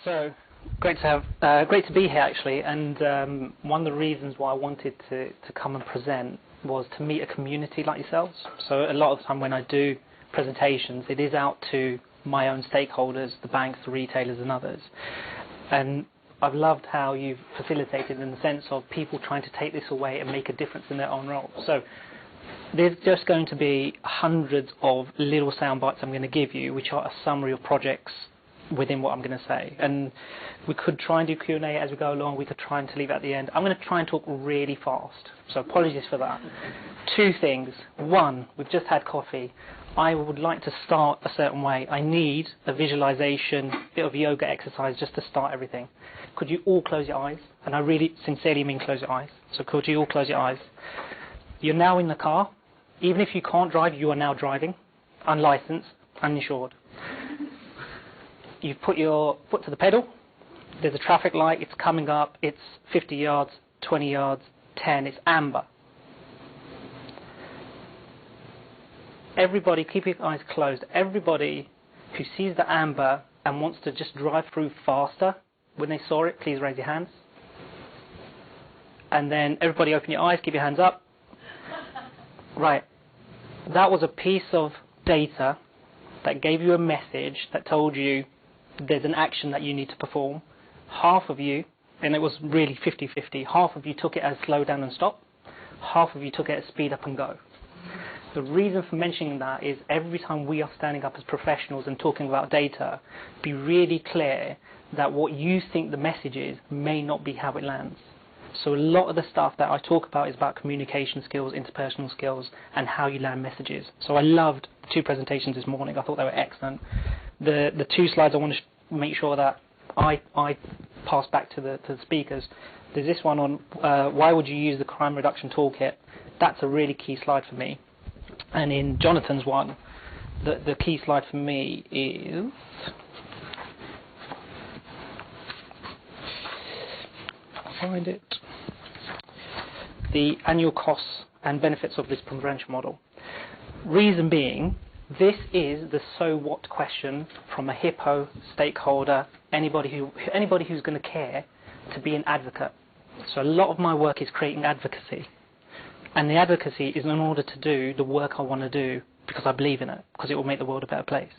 So great to be here actually, and one of the reasons why I wanted to come and present was to meet a community like yourselves. So a lot of the time when I do presentations, it is out to my own stakeholders, the banks, the retailers and others. And I've loved how you've facilitated in the sense of people trying to take this away and make a difference in their own role. So there's just going to be hundreds of little sound bites I'm going to give you, which are a summary of projects within what I'm going to say. And we could try and do Q&A as we go along. We could try and leave it at the end. I'm going to try and talk really fast, so apologies for that. Two things. One, we've just had coffee. I would like to start a certain way. I need a visualization, bit of yoga exercise just to start everything. Could you all close your eyes? And I really sincerely mean close your eyes. So could you all close your eyes? You're now in the car. Even if you can't drive, you are now driving, unlicensed, uninsured. You've put your foot to the pedal. There's a traffic light. It's coming up. It's 50 yards, 20 yards, 10. It's amber. Everybody, keep your eyes closed. Everybody who sees the amber and wants to just drive through faster when they saw it, please raise your hands. And then everybody open your eyes, keep your hands up. Right. That was a piece of data that gave you a message that told you there's an action that you need to perform. Half of you, and it was really 50-50, half of you took it as slow down and stop, half of you took it as speed up and go. The reason for mentioning that is every time we are standing up as professionals and talking about data, be really clear that what you think the message is may not be how it lands. So a lot of the stuff that I talk about is about communication skills, interpersonal skills, and how you land messages. So I loved the two presentations this morning. I thought they were excellent. The two slides I want to make sure that I pass back to the speakers. There's this one on why would you use the crime reduction toolkit. That's a really key slide for me. And in Jonathan's one, the key slide for me is find it. The annual costs and benefits of this prevention model. Reason being, this is the so what question from a hippo, stakeholder, anybody who's going to care to be an advocate. So a lot of my work is creating advocacy. And the advocacy is in order to do the work I want to do because I believe in it, because it will make the world a better place.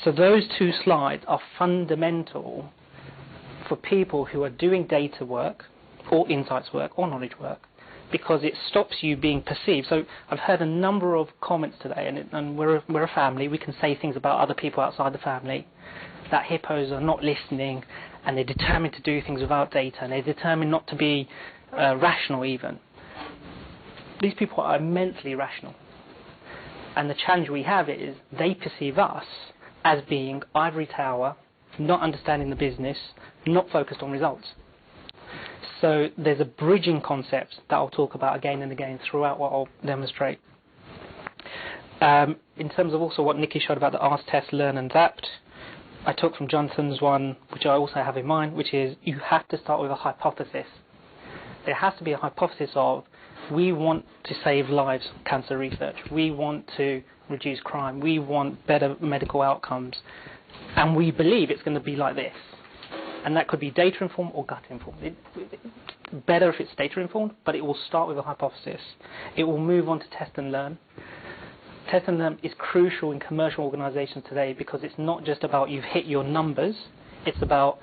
So those two slides are fundamental for people who are doing data work or insights work or knowledge work, because it stops you being perceived. So I've heard a number of comments today, and we're a family. We can say things about other people outside the family, that hippos are not listening and they're determined to do things without data, and they're determined not to be rational even. These people are immensely rational. And the challenge we have is they perceive us as being ivory tower, not understanding the business, not focused on results. So there's a bridging concept that I'll talk about again and again throughout what I'll demonstrate. In terms of also what Nikki showed about the ask, test, learn and adapt, I took from Jonathan's one, which I also have in mind, which is you have to start with a hypothesis. There has to be a hypothesis of we want to save lives, cancer research. We want to reduce crime. We want better medical outcomes. And we believe it's going to be like this. And that could be data-informed or gut-informed. Better if it's data-informed, but it will start with a hypothesis. It will move on to test and learn. Test and learn is crucial in commercial organizations today because it's not just about you've hit your numbers. It's about,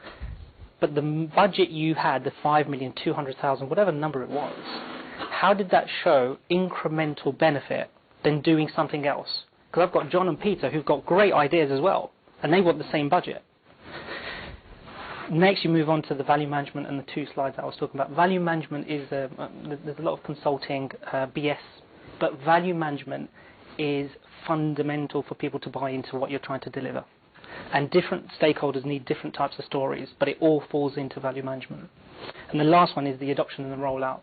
but the budget you had, the 5 million, 200,000, whatever number it was, how did that show incremental benefit than doing something else? Because I've got John and Peter who've got great ideas as well, and they want the same budget. Next, you move on to the value management and the two slides that I was talking about. Value management is, there's a lot of consulting BS, but value management is fundamental for people to buy into what you're trying to deliver. And different stakeholders need different types of stories, but it all falls into value management. And the last one is the adoption and the rollout.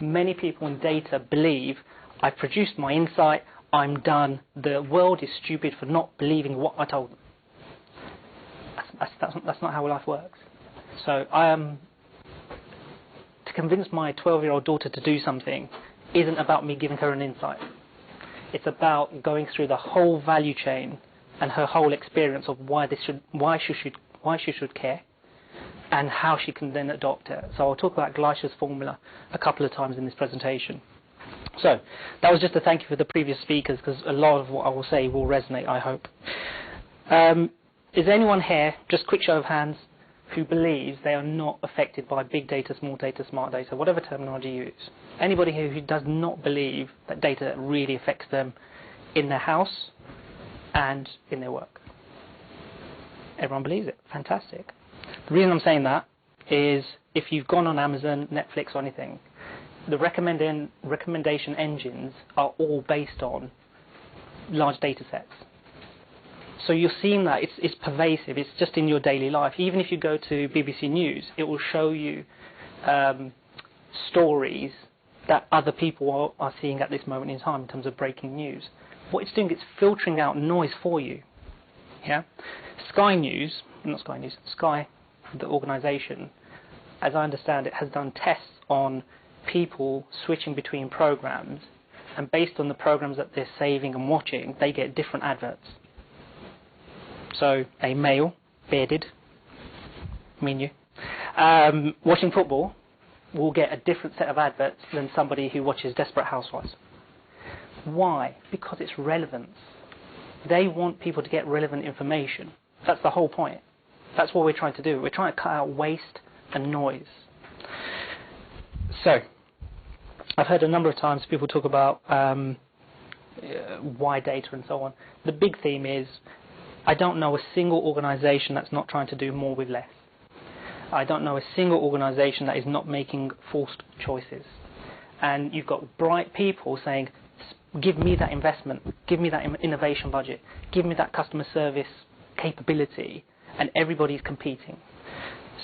Many people in data believe, I've produced my insight, I'm done, the world is stupid for not believing what I told them. That's not how life works. So to convince my 12-year-old daughter to do something isn't about me giving her an insight. It's about going through the whole value chain and her whole experience of why she why she should care, and how she can then adopt it. So I'll talk about Gleicher's formula a couple of times in this presentation. So that was just a thank you for the previous speakers, because a lot of what I will say will resonate, I hope. Is anyone here, just quick show of hands, who believes they are not affected by big data, small data, smart data, whatever terminology you use? Anybody here who does not believe that data really affects them in their house and in their work? Everyone believes it. Fantastic. The reason I'm saying that is if you've gone on Amazon, Netflix or anything, the recommendation engines are all based on large data sets. So you're seeing that it's pervasive. It's just in your daily life. Even if you go to BBC News, it will show you stories that other people are seeing at this moment in time in terms of breaking news. What it's doing, it's filtering out noise for you. Yeah, Sky, the organisation, as I understand it, has done tests on people switching between programs, and based on the programs that they're saving and watching, they get different adverts. So a male, bearded, watching football will get a different set of adverts than somebody who watches Desperate Housewives. Why? Because it's relevance. They want people to get relevant information. That's the whole point. That's what we're trying to do. We're trying to cut out waste and noise. So, I've heard a number of times people talk about why data and so on. The big theme is, I don't know a single organisation that's not trying to do more with less. I don't know a single organisation that is not making forced choices. And you've got bright people saying, give me that investment, give me that innovation budget, give me that customer service capability, and everybody's competing.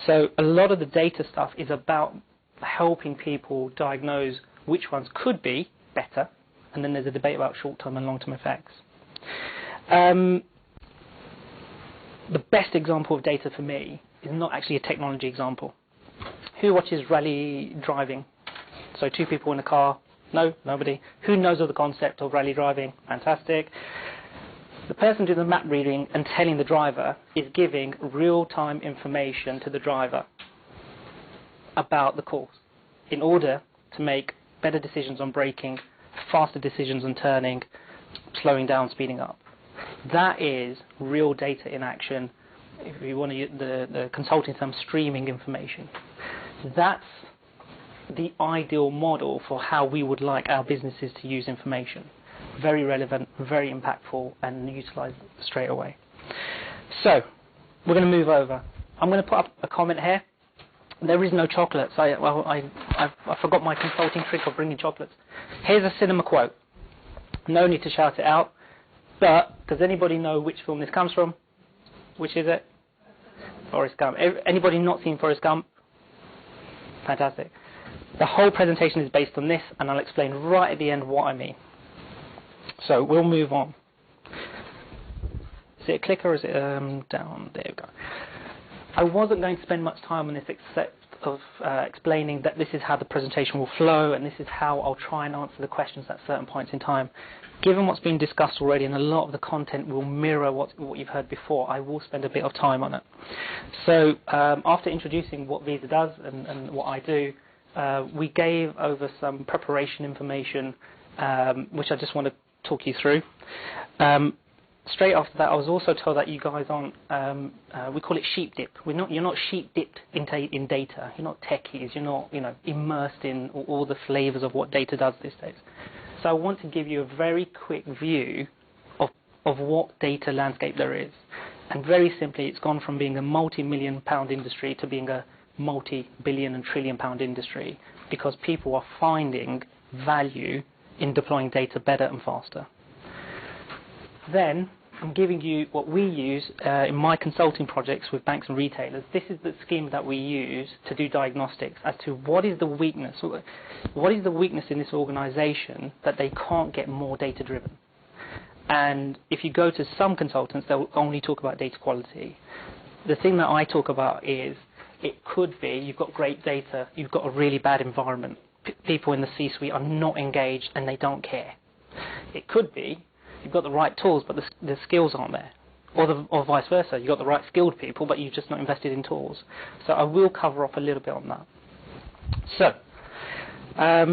So a lot of the data stuff is about helping people diagnose which ones could be better, and then there's a debate about short-term and long-term effects. The best example of data for me is not actually a technology example. Who watches rally driving? So two people in a car. No, nobody. Who knows of the concept of rally driving? Fantastic. The person doing the map reading and telling the driver is giving real-time information to the driver about the course in order to make better decisions on braking, faster decisions on turning, slowing down, speeding up. That is real data in action. If you want to use the consulting term, streaming information. That's the ideal model for how we would like our businesses to use information. Very relevant, very impactful, and utilised straight away. So, we're going to move over. I'm going to put up a comment here. There is no chocolates. I forgot my consulting trick of bringing chocolates. Here's a cinema quote. No need to shout it out. But does anybody know which film this comes from? Which is it? Forrest Gump. Anybody not seen Forrest Gump? Fantastic. The whole presentation is based on this, and I'll explain right at the end what I mean. So we'll move on. Is it a clicker or is it down? There we go. I wasn't going to spend much time on this except of explaining that this is how the presentation will flow, and this is how I'll try and answer the questions at certain points in time. Given what's been discussed already, and a lot of the content will mirror what you've heard before, I will spend a bit of time on it. So after introducing what Visa does and what I do, we gave over some preparation information, which I just want to talk you through. Straight after that, I was also told that you guys aren't, we call it sheep dip. You're not sheep dipped in data. You're not techies. You're not, immersed in all the flavors of what data does these days. So I want to give you a very quick view of what data landscape there is. And very simply, it's gone from being a multi-million pound industry to being a multi-billion and trillion pound industry, because people are finding value in deploying data better and faster. Then I'm giving you what we use in my consulting projects with banks and retailers. This is the scheme that we use to do diagnostics as to what is the weakness. What is the weakness in this organization that they can't get more data driven? And if you go to some consultants, they'll only talk about data quality. The thing that I talk about is, it could be you've got great data, you've got a really bad environment. People in the C-suite are not engaged and they don't care. It could be you've got the right tools, but the skills aren't there. or vice versa. You've got the right skilled people, but you've just not invested in tools. So I will cover off a little bit on that. So I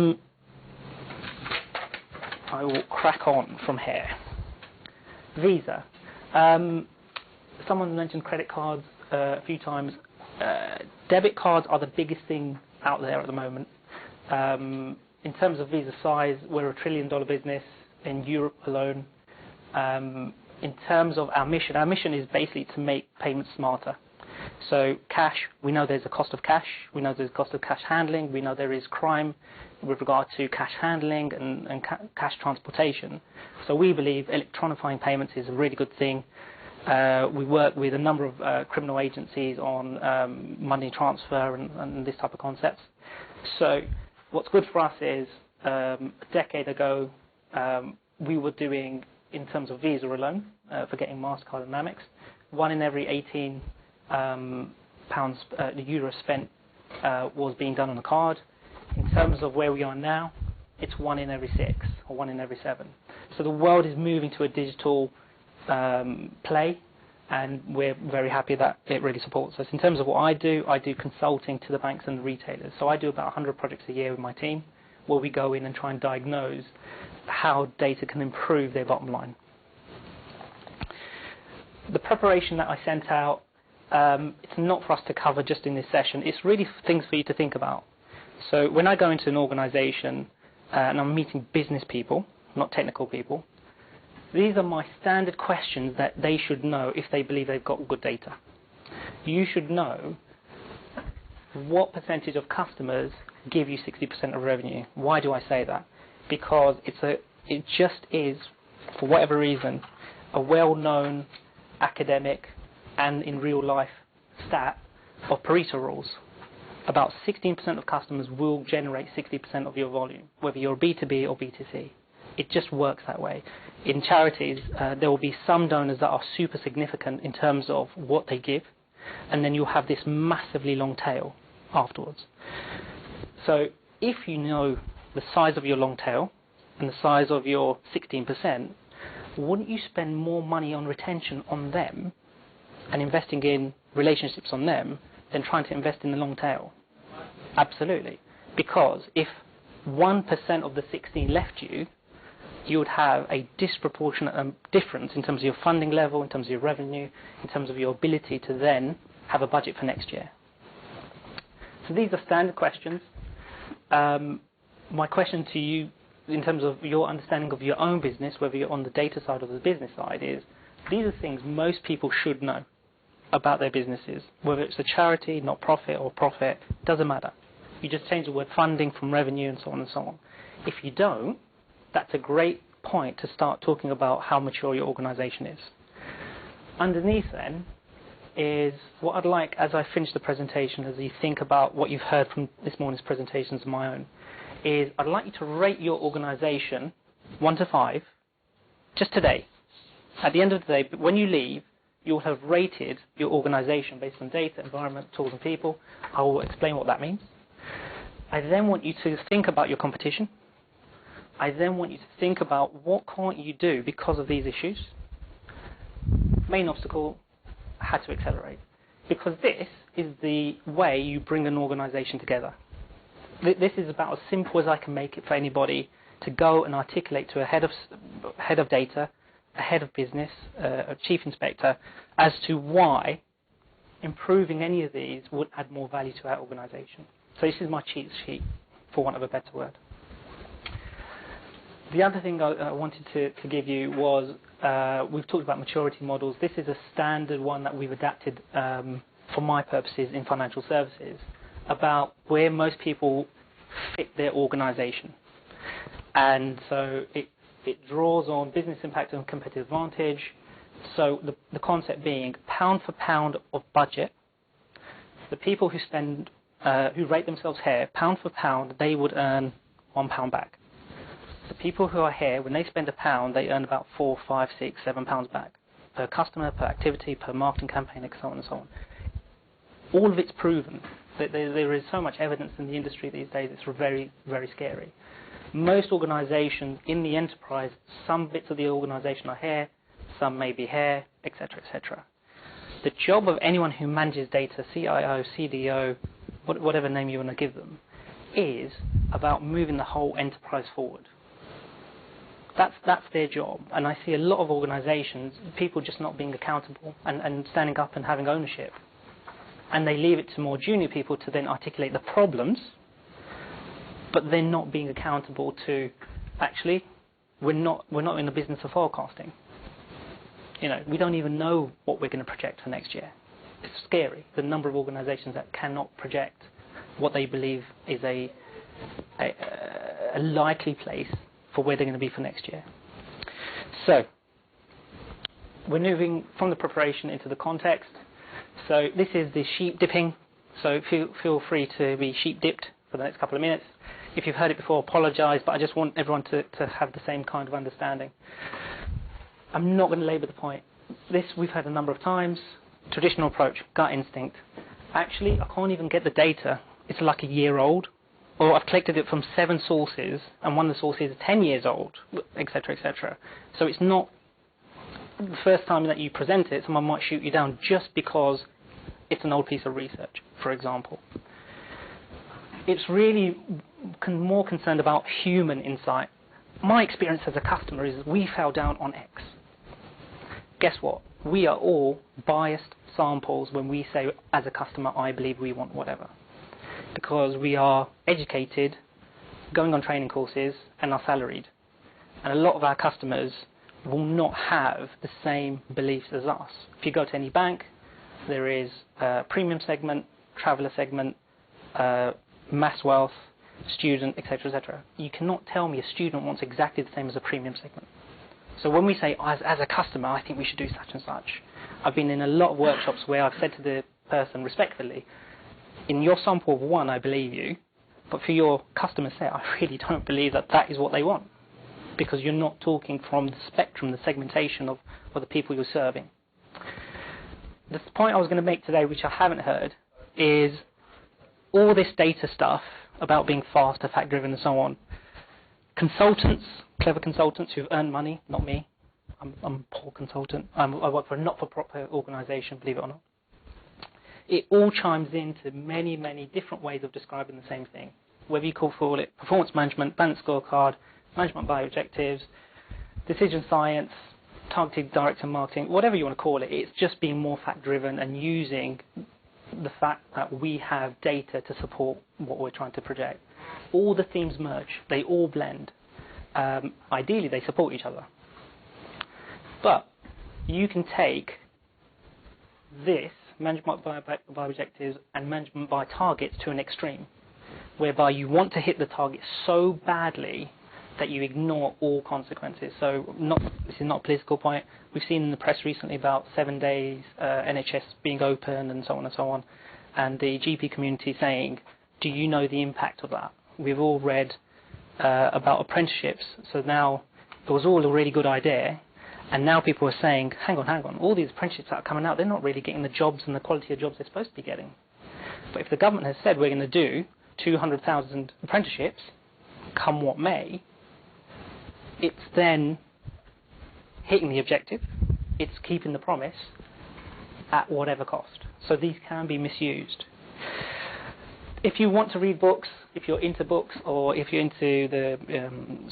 will crack on from here. Visa. Someone mentioned credit cards a few times. Debit cards are the biggest thing out there at the moment. In terms of Visa size, we're a $1 trillion business in Europe alone. In terms of our mission is basically to make payments smarter. So cash, we know there's a cost of cash, we know there's a cost of cash handling, we know there is crime with regard to cash handling and cash transportation. So we believe electronifying payments is a really good thing. We work with a number of criminal agencies on money transfer and this type of concepts. So what's good for us is a decade ago we were doing, in terms of Visa alone, for getting MasterCard and Amex, 1 in every 18 euros spent was being done on a card. In terms of where we are now, it's 1 in every 6 or 1 in every 7. So the world is moving to a digital play, and we're very happy that it really supports us. In terms of what I do consulting to the banks and the retailers. So I do about 100 projects a year with my team, where we go in and try and diagnose how data can improve their bottom line. The preparation that I sent out, it's not for us to cover just in this session. It's really things for you to think about. So when I go into an organization and I'm meeting business people, not technical people, these are my standard questions that they should know if they believe they've got good data. You should know what percentage of customers give you 60% of revenue. Why do I say that? Because it just is, for whatever reason, a well-known academic and in real life stat of Pareto rules. About 16% of customers will generate 60% of your volume, whether you're B2B or B2C. It just works that way. In charities, there will be some donors that are super significant in terms of what they give, and then you'll have this massively long tail afterwards. So if you know the size of your long tail and the size of your 16%, wouldn't you spend more money on retention on them and investing in relationships on them than trying to invest in the long tail? Absolutely. Because if 1% of the 16 left you, you would have a disproportionate difference in terms of your funding level, in terms of your revenue, in terms of your ability to then have a budget for next year. So these are standard questions. My question to you, in terms of your understanding of your own business, whether you're on the data side or the business side, is these are things most people should know about their businesses. Whether it's a charity, not profit, or profit, doesn't matter. You just change the word funding from revenue and so on and so on. If you don't, that's a great point to start talking about how mature your organization is. Underneath then is what I'd like, as I finish the presentation, as you think about what you've heard from this morning's presentations and my own, is I'd like you to rate your organization 1 to 5 just today. At the end of the day, when you leave, you'll have rated your organization based on data, environment, tools and people. I will explain what that means. I then want you to think about your competition. I then want you to think about what can't you do because of these issues. Main obstacle, how to accelerate. Because this is the way you bring an organization together. This is about as simple as I can make it for anybody to go and articulate to a head of data, a head of business, a chief inspector, as to why improving any of these would add more value to our organization. So this is my cheat sheet, for want of a better word. The other thing I wanted to give you was, we've talked about maturity models. This is a standard one that we've adapted for my purposes in financial services, about where most people fit their organization. And so it draws on business impact and competitive advantage. So the concept being pound for pound of budget, the people who spend, who rate themselves here, pound for pound, they would earn £1 back. The people who are here, when they spend £1, they earn about 4, 5, 6, 7 pounds back per customer, per activity, per marketing campaign, and so on and so on. All of it's proven. There is so much evidence in the industry these days, it's very, very scary. Most organizations in the enterprise, some bits of the organization are here, some may be hair, etc., etc. The job of anyone who manages data, CIO, CDO, whatever name you want to give them, is about moving the whole enterprise forward. That's their job. And I see a lot of organizations, people just not being accountable and standing up and having ownership. And they leave it to more junior people to then articulate the problems, but they're not being accountable to, actually, we're not in the business of forecasting. We don't even know what we're going to project for next year. It's scary, the number of organizations that cannot project what they believe is a likely place for where they're going to be for next year. So, we're moving from the preparation into the context. So this is the sheep dipping. So feel free to be sheep dipped for the next couple of minutes. If you've heard it before, apologise, but I just want everyone to have the same kind of understanding. I'm not going to labour the point. This we've had a number of times. Traditional approach, gut instinct. Actually, I can't even get the data. It's like a year old. Or I've collected it from 7 sources, and one of the sources is 10 years old, etc., etc. So it's not the first time that you present it, someone might shoot you down just because it's an old piece of research, for example. It's really more concerned about human insight. My experience as a customer is we fell down on X. Guess what? We are all biased samples when we say, as a customer, I believe we want whatever. Because we are educated, going on training courses, and are salaried. And a lot of our customers will not have the same beliefs as us. If you go to any bank, there is a premium segment, traveller segment, mass wealth, student, etc., etc. You cannot tell me a student wants exactly the same as a premium segment. So when we say, as a customer, I think we should do such and such, I've been in a lot of workshops where I've said to the person respectfully, in your sample of 1, I believe you, but for your customer set, I really don't believe that is what they want, because you're not talking from the spectrum, the segmentation of the people you're serving. The point I was going to make today, which I haven't heard, is all this data stuff about being faster, fact-driven, and so on. Consultants, clever consultants who've earned money, not me. I'm a poor consultant. I work for a not-for-profit organisation, believe it or not. It all chimes into many, many different ways of describing the same thing. Whether you call it performance management, balanced scorecard, management by objectives, decision science, targeted direct marketing, whatever you want to call it, it's just being more fact-driven and using the fact that we have data to support what we're trying to project. All the themes merge. They all blend. Ideally, they support each other. But you can take this, management by objectives and management by targets, to an extreme, whereby you want to hit the target so badly that you ignore all consequences. So this is not a political point. We've seen in the press recently about 7 days NHS being open and so on, and the GP community saying, do you know the impact of that? We've all read about apprenticeships. So now it was all a really good idea, and now people are saying, hang on, all these apprenticeships that are coming out, they're not really getting the jobs and the quality of jobs they're supposed to be getting. But if the government has said we're going to do 200,000 apprenticeships, come what may, it's then hitting the objective, it's keeping the promise at whatever cost. So these can be misused. If you want to read books, if you're into books, or if you're into the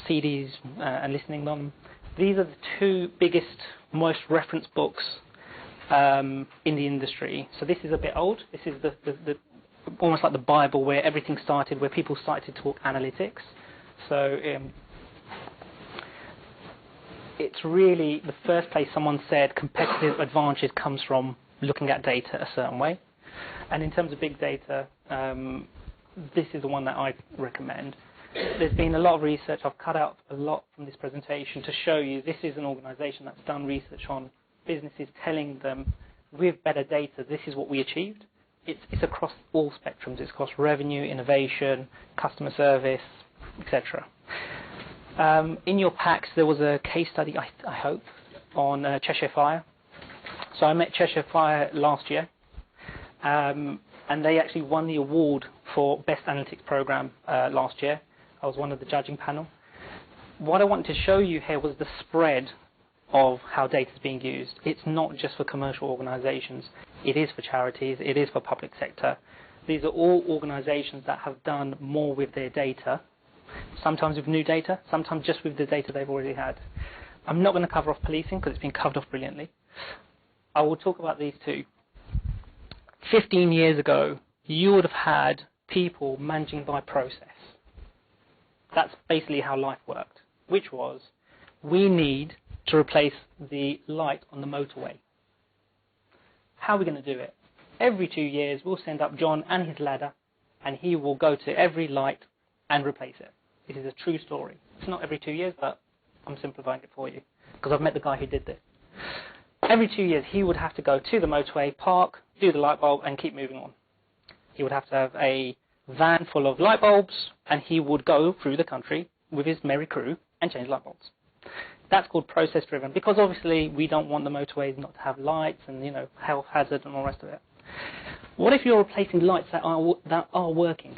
CDs and listening to them, these are the 2 biggest, most referenced books in the industry. So this is a bit old. This is the almost like the Bible, where everything started, where people started to talk analytics. So it's really the first place someone said competitive advantage comes from looking at data a certain way. And in terms of big data, this is the one that I recommend. There's been a lot of research. I've cut out a lot from this presentation to show you this is an organisation that's done research on businesses telling them, with better data, this is what we achieved. It's across all spectrums. It's across revenue, innovation, customer service, etc. In your packs, there was a case study, I hope, on Cheshire Fire. So I met Cheshire Fire last year, and they actually won the award for Best Analytics Program last year. I was one of the judging panel. What I wanted to show you here was the spread of how data is being used. It's not just for commercial organisations. It is for charities. It is for public sector. These are all organisations that have done more with their data, sometimes with new data, sometimes just with the data they've already had. I'm not going to cover off policing because it's been covered off brilliantly. I will talk about these two. 15 years ago, you would have had people managing by process. That's basically how life worked, which was, we need to replace the light on the motorway. How are we going to do it? Every 2 years, we'll send up John and his ladder, and he will go to every light and replace it. This is a true story. It's not every 2 years, but I'm simplifying it for you, because I've met the guy who did this. Every 2 years, he would have to go to the motorway, park, do the light bulb, and keep moving on. He would have to have a van full of light bulbs, and he would go through the country with his merry crew and change light bulbs. That's called process driven, because obviously we don't want the motorways not to have lights and, health hazard and all the rest of it. What if you're replacing lights that are working?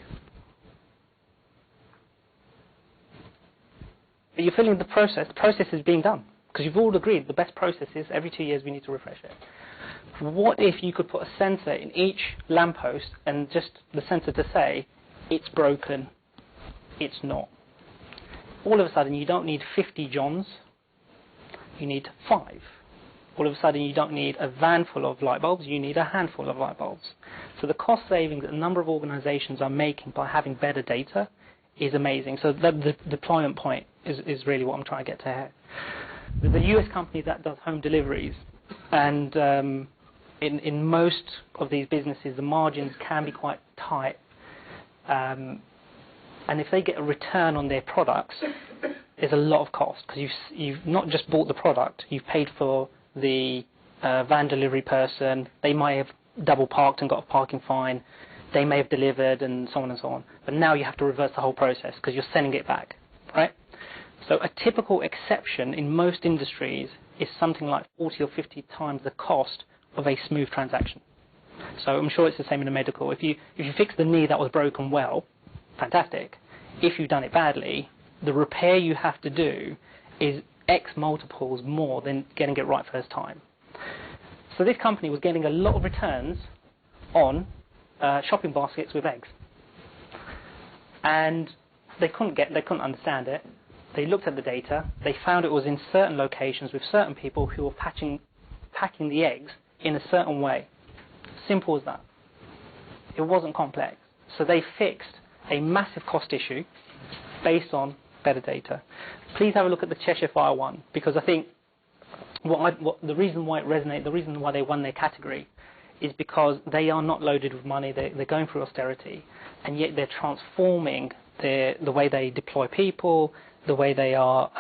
But you're feeling the process is being done, because you've all agreed the best process is every 2 years we need to refresh it. What if you could put a sensor in each lamppost and just the sensor to say, it's broken, it's not. All of a sudden you don't need 50 Johns, you need 5. All of a sudden you don't need a van full of light bulbs, you need a handful of light bulbs. So the cost savings that a number of organisations are making by having better data is amazing. So the deployment point is really what I'm trying to get to here. There's a US company that does home deliveries, and in most of these businesses the margins can be quite tight, and if they get a return on their products, there's a lot of cost, because you've not just bought the product, you've paid for the van delivery person, they might have double parked and got a parking fine, they may have delivered, and so on and so on. But now you have to reverse the whole process because you're sending it back, right? So a typical exception in most industries is something like 40 or 50 times the cost of a smooth transaction. So I'm sure it's the same in the medical. If you fix the knee that was broken well, fantastic. If you've done it badly, the repair you have to do is X multiples more than getting it right first time. So this company was getting a lot of returns on shopping baskets with eggs, and they couldn't understand it. They looked at the data. They found it was in certain locations with certain people who were packing the eggs in a certain way. Simple as that. It wasn't complex. So they fixed a massive cost issue based on better data. Please have a look at the Cheshire Fire one, because I think the reason why it resonates, the reason why they won their category, is because they are not loaded with money. They're going through austerity, and yet they're transforming the way they deploy people, the way they are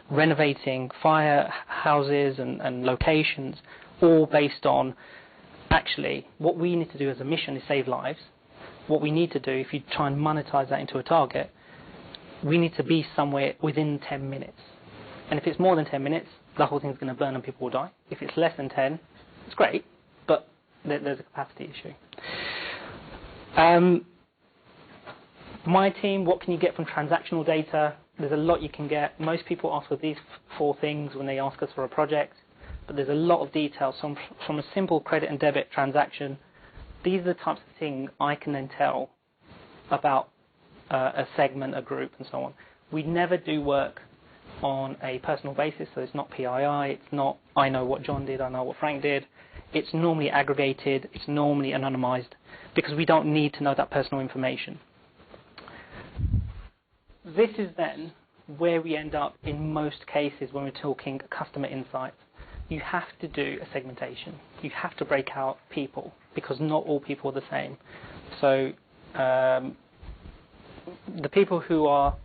renovating fire houses and locations, all based on, actually, what we need to do as a mission is save lives. What we need to do, if you try and monetize that into a target, we need to be somewhere within 10 minutes. And if it's more than 10 minutes, the whole thing's going to burn and people will die. If it's less than 10, it's great, but there's a capacity issue. My team, what can you get from transactional data? There's a lot you can get. Most people ask for these 4 things when they ask us for a project, but there's a lot of detail. So from a simple credit and debit transaction, these are the types of things I can then tell about a segment, a group, and so on. We never do work on a personal basis, so it's not PII, it's not I know what John did, I know what Frank did. It's normally aggregated, it's normally anonymized, because we don't need to know that personal information. This is then where we end up in most cases when we're talking customer insights. You have to do a segmentation. You have to break out people, because not all people are the same. So the people who are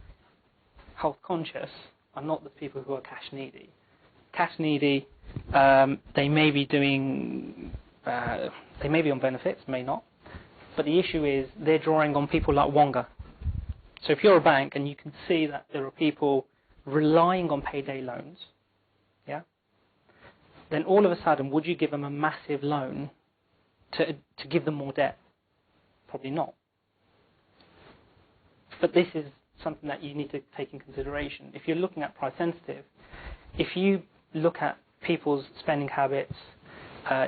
health conscious are not the people who are cash needy. Cash needy, they may be doing, they may be on benefits, may not. But the issue is they're drawing on people like Wonga. So if you're a bank and you can see that there are people relying on payday loans, yeah, then all of a sudden, would you give them a massive loan to give them more debt? Probably not. But this is something that you need to take in consideration. If you're looking at price sensitive, if you look at people's spending habits,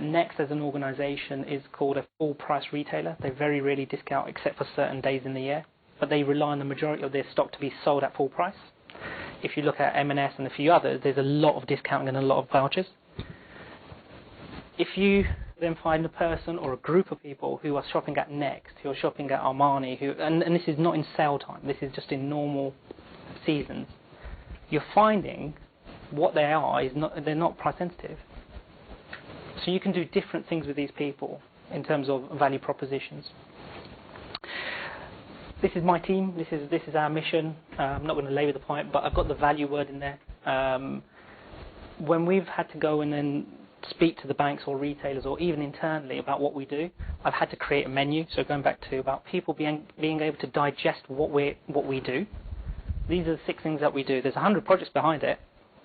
Next as an organisation is called a full price retailer. They very rarely discount except for certain days in the year, but they rely on the majority of their stock to be sold at full price. If you look at M&S and a few others, there's a lot of discounting and a lot of vouchers. If you then find a person or a group of people who are shopping at Next, who are shopping at Armani, and this is not in sale time, this is just in normal seasons, you're finding what they are is they're not price sensitive. So you can do different things with these people in terms of value propositions. This is my team. This is our mission. I'm not going to labour the point, but I've got the value word in there. When we've had to go in and speak to the banks or retailers or even internally about what we do, I've had to create a menu. So going back to about people being able to digest what we do. These are the 6 things that we do. There's 100 projects behind it,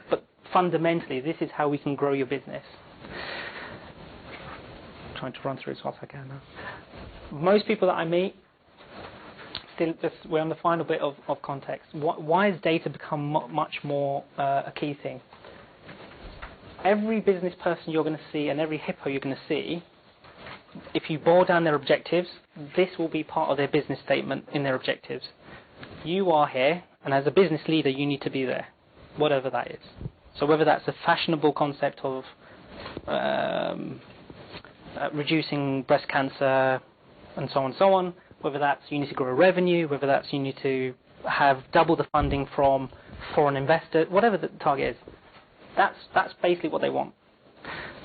but fundamentally, this is how we can grow your business. I'm trying to run through as fast as I can now. Most people that I meet, we're on the final bit of context. Why has data become much more a key thing? Every business person you're going to see and every hippo you're going to see, if you boil down their objectives, this will be part of their business statement in their objectives. You are here, and as a business leader, you need to be there, whatever that is. So whether that's a fashionable concept of reducing breast cancer and so on, whether that's you need to grow revenue, whether that's you need to have double the funding from foreign investors, whatever the target is, that's basically what they want.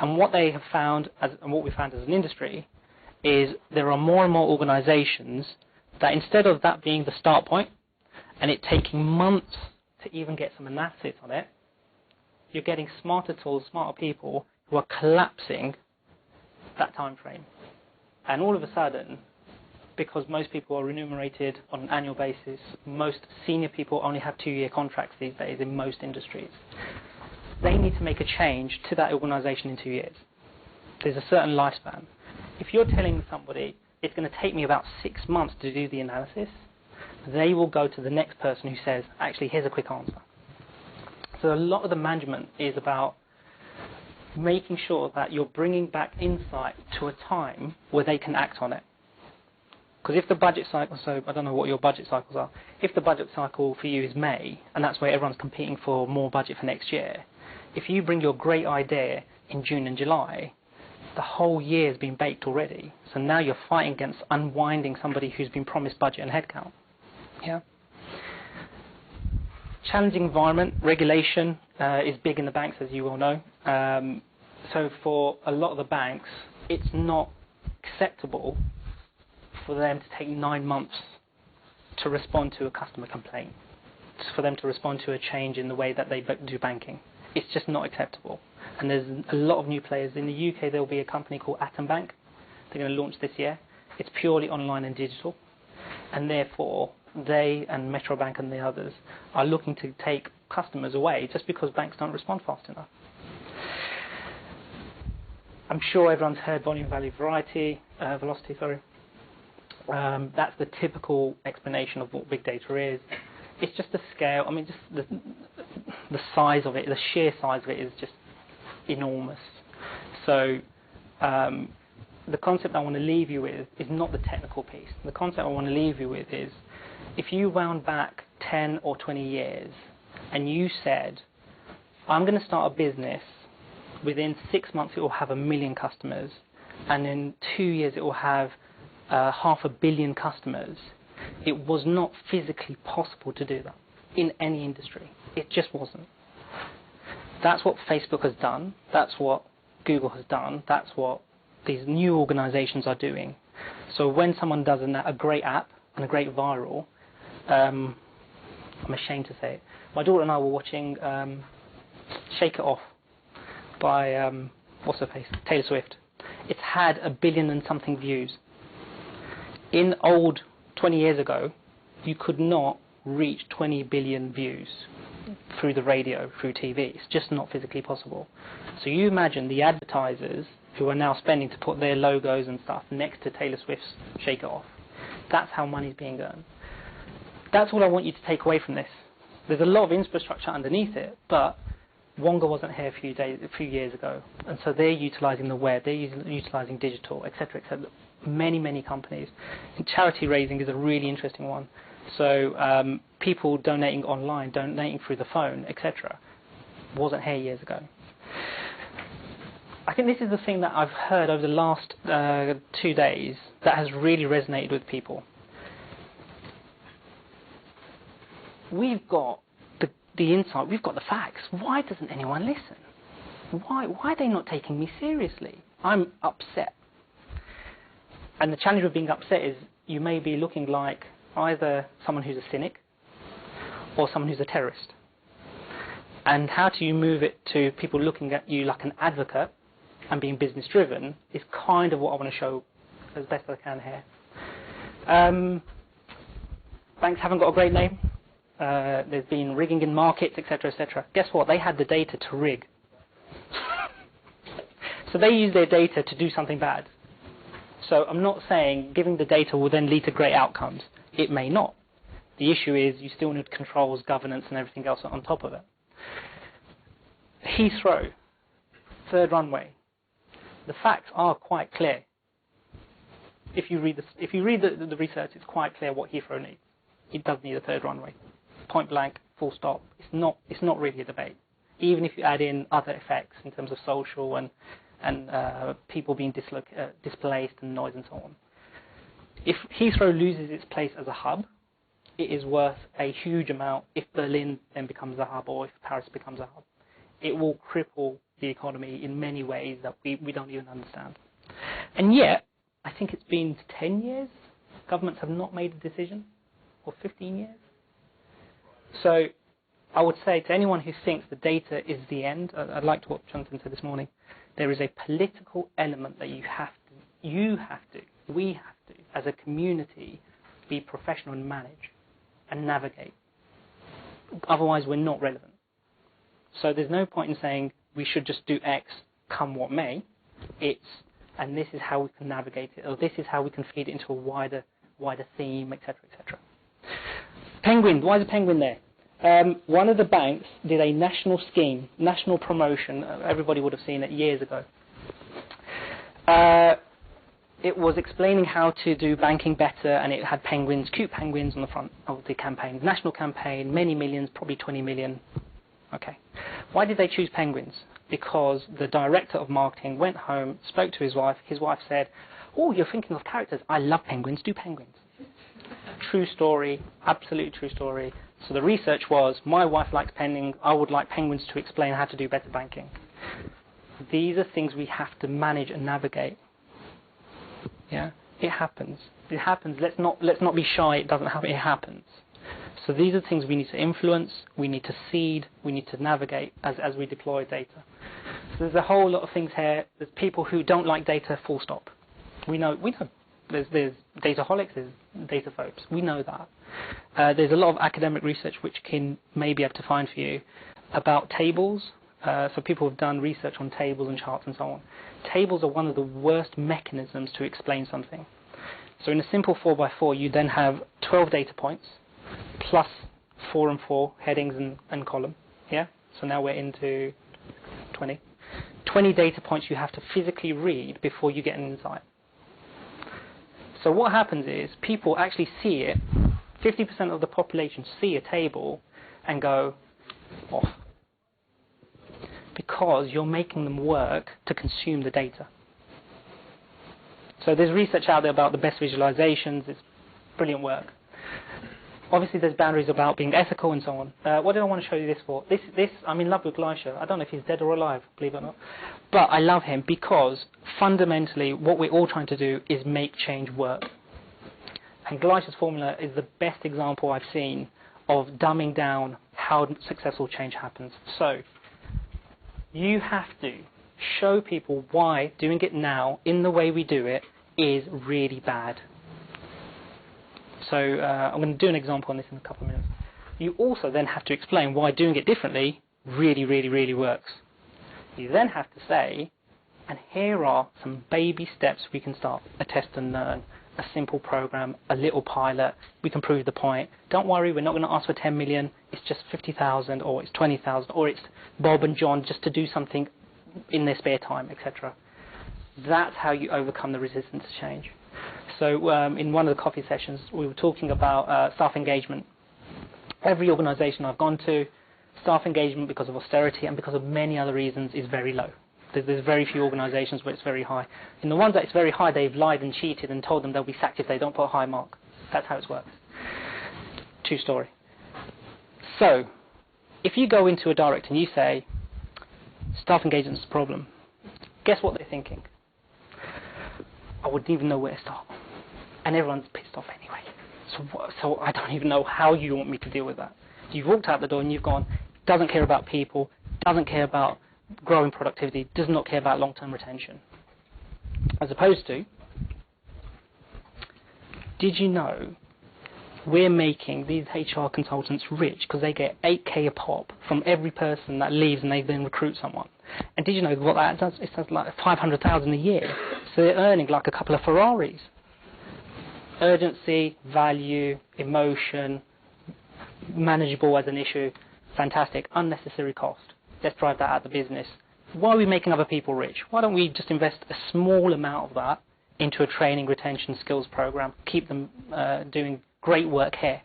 And what they have found, and what we found as an industry, is there are more and more organisations that instead of that being the start point, and it taking months to even get some analysis on it, you're getting smarter tools, smarter people who are collapsing that time frame. And all of a sudden, because most people are remunerated on an annual basis, most senior people only have 2-year contracts these days in most industries. They need to make a change to that organisation in 2 years. There's a certain lifespan. If you're telling somebody it's going to take me about 6 months to do the analysis, they will go to the next person who says, actually, here's a quick answer. So a lot of the management is about making sure that you're bringing back insight to a time where they can act on it. Because if the budget cycle, so I don't know what your budget cycles are, if the budget cycle for you is May, and that's where everyone's competing for more budget for next year, if you bring your great idea in June and July, the whole year has been baked already. So now you're fighting against unwinding somebody who's been promised budget and headcount. Yeah. Challenging environment, regulation is big in the banks, as you all know. So for a lot of the banks, it's not acceptable for them to take 9 months to respond to a customer complaint, for them to respond to a change in the way that they do banking. It's just not acceptable. And there's a lot of new players. In the UK, there will be a company called Atom Bank. They're going to launch this year. It's purely online and digital. And therefore, they and Metro Bank and the others are looking to take customers away just because banks don't respond fast enough. I'm sure everyone's heard volume, value, velocity. That's the typical explanation of what big data is. It's just the scale. I mean, just the size of it, the sheer size of it is just enormous. So the concept I want to leave you with is not the technical piece. The concept I want to leave you with is if you wound back 10 or 20 years and you said, I'm going to start a business, within 6 months it will have 1 million customers, and in 2 years it will have 500 million customers, it was not physically possible to do that in any industry. It just wasn't. That's what Facebook has done. That's what Google has done. That's what these new organizations are doing. So when someone does a great app and a great viral, I'm ashamed to say it. My daughter and I were watching Shake It Off by, what's her face? Taylor Swift. It's had 1 billion and something views. In old 20 years ago, you could not reach 20 billion views through the radio, through TV. It's just not physically possible. So you imagine the advertisers who are now spending to put their logos and stuff next to Taylor Swift's Shake It Off. That's how money's being earned. That's all I want you to take away from this. There's a lot of infrastructure underneath it, but Wonga wasn't here a few years ago, and so they're utilising the web, they're utilising digital, etc., etc. Many companies. And charity raising is a really interesting one. So people donating online, donating through the phone, etc., wasn't here years ago. I think this is the thing that I've heard over the last 2 days that has really resonated with people. We've got the insight, we've got the facts. Why doesn't anyone listen? Why are they not taking me seriously? I'm upset. And the challenge with being upset is you may be looking like either someone who's a cynic or someone who's a terrorist. And how do you move it to people looking at you like an advocate and being business driven is kind of what I want to show as best I can here. Banks haven't got a great name. There's been rigging in markets, etc., etc. Guess what? They had the data to rig. So they use their data to do something bad. So I'm not saying giving the data will then lead to great outcomes. It may not. The issue is you still need controls, governance, and everything else on top of it. Heathrow, third runway. The facts are quite clear. If you read the research, it's quite clear what Heathrow needs. It does need a third runway. Point blank, full stop. It's not really a debate. Even if you add in other effects in terms of social and people being displaced and noise and so on. If Heathrow loses its place as a hub, it is worth a huge amount if Berlin then becomes a hub or if Paris becomes a hub. It will cripple the economy in many ways that we don't even understand. And yet, I think it's been 10 years, governments have not made a decision, or 15 years. So I would say to anyone who thinks the data is the end, I'd like to what Jonathan said this morning, there is a political element that we have to, as a community, be professional and manage and navigate. Otherwise, we're not relevant. So there's no point in saying we should just do X, come what may. And this is how we can navigate it, or this is how we can feed it into a wider theme, etc., etc. Penguin. Why is a penguin there? One of the banks did a national scheme, national promotion. Everybody would have seen it years ago. It was explaining how to do banking better, and it had penguins, cute penguins on the front of the campaign. National campaign, many millions, probably 20 million. Okay. Why did they choose penguins? Because the director of marketing went home, spoke to his wife. His wife said, "Oh, you're thinking of characters. I love penguins. Do penguins." True story, absolutely true story. So the research was, my wife likes penguins. I would like penguins to explain how to do better banking. These are things we have to manage and navigate. Yeah, it happens. It happens. Let's not be shy. It doesn't happen. It happens. So these are things we need to influence, we need to seed, we need to navigate as we deploy data. So there's a whole lot of things here. There's people who don't like data, full stop. We know. There's dataholics, there's data phobes. We know that. There's a lot of academic research which can maybe have to find for you about tables. So people have done research on tables and charts and so on. Tables are one of the worst mechanisms to explain something. So in a simple 4x4, you then have 12 data points, plus 4 and 4 headings and column. Yeah? So now we're into 20. 20 data points you have to physically read before you get an insight. So what happens is people actually see it. 50% of the population see a table and go off. Because you're making them work to consume the data. So there's research out there about the best visualizations. It's brilliant work. Obviously, there's boundaries about being ethical and so on. What did I want to show you this for? This I'm in love with Gleischer. I don't know if he's dead or alive, believe it or not. But I love him because fundamentally what we're all trying to do is make change work. And Gleischer's formula is the best example I've seen of dumbing down how successful change happens. So you have to show people why doing it now in the way we do it is really bad. So I'm going to do an example on this in a couple of minutes. You also then have to explain why doing it differently really, really, really works. You then have to say, and here are some baby steps we can start, a test and learn, a simple program, a little pilot. We can prove the point. Don't worry, we're not going to ask for 10 million. It's just 50,000, or it's 20,000, or it's Bob and John just to do something in their spare time, etc. That's how you overcome the resistance to change. So in one of the coffee sessions, we were talking about staff engagement. Every organisation I've gone to, staff engagement, because of austerity and because of many other reasons, is very low. There's very few organisations where it's very high. In the ones that it's very high, they've lied and cheated and told them they'll be sacked if they don't put a high mark. That's how it works. True story. So, if you go into a director and you say, staff engagement's a problem, guess what they're thinking? I wouldn't even know where to start. And everyone's pissed off anyway. So I don't even know how you want me to deal with that. You've walked out the door and you've gone, doesn't care about people, doesn't care about growing productivity, does not care about long-term retention. As opposed to, did you know we're making these HR consultants rich because they get 8k a pop from every person that leaves and they then recruit someone? And did you know what that does? It does like 500,000 a year. So they're earning like a couple of Ferraris. Urgency, value, emotion, manageable as an issue, fantastic. Unnecessary cost. Let's drive that out of the business. Why are we making other people rich? Why don't we just invest a small amount of that into a training, retention, skills program, keep them doing great work here?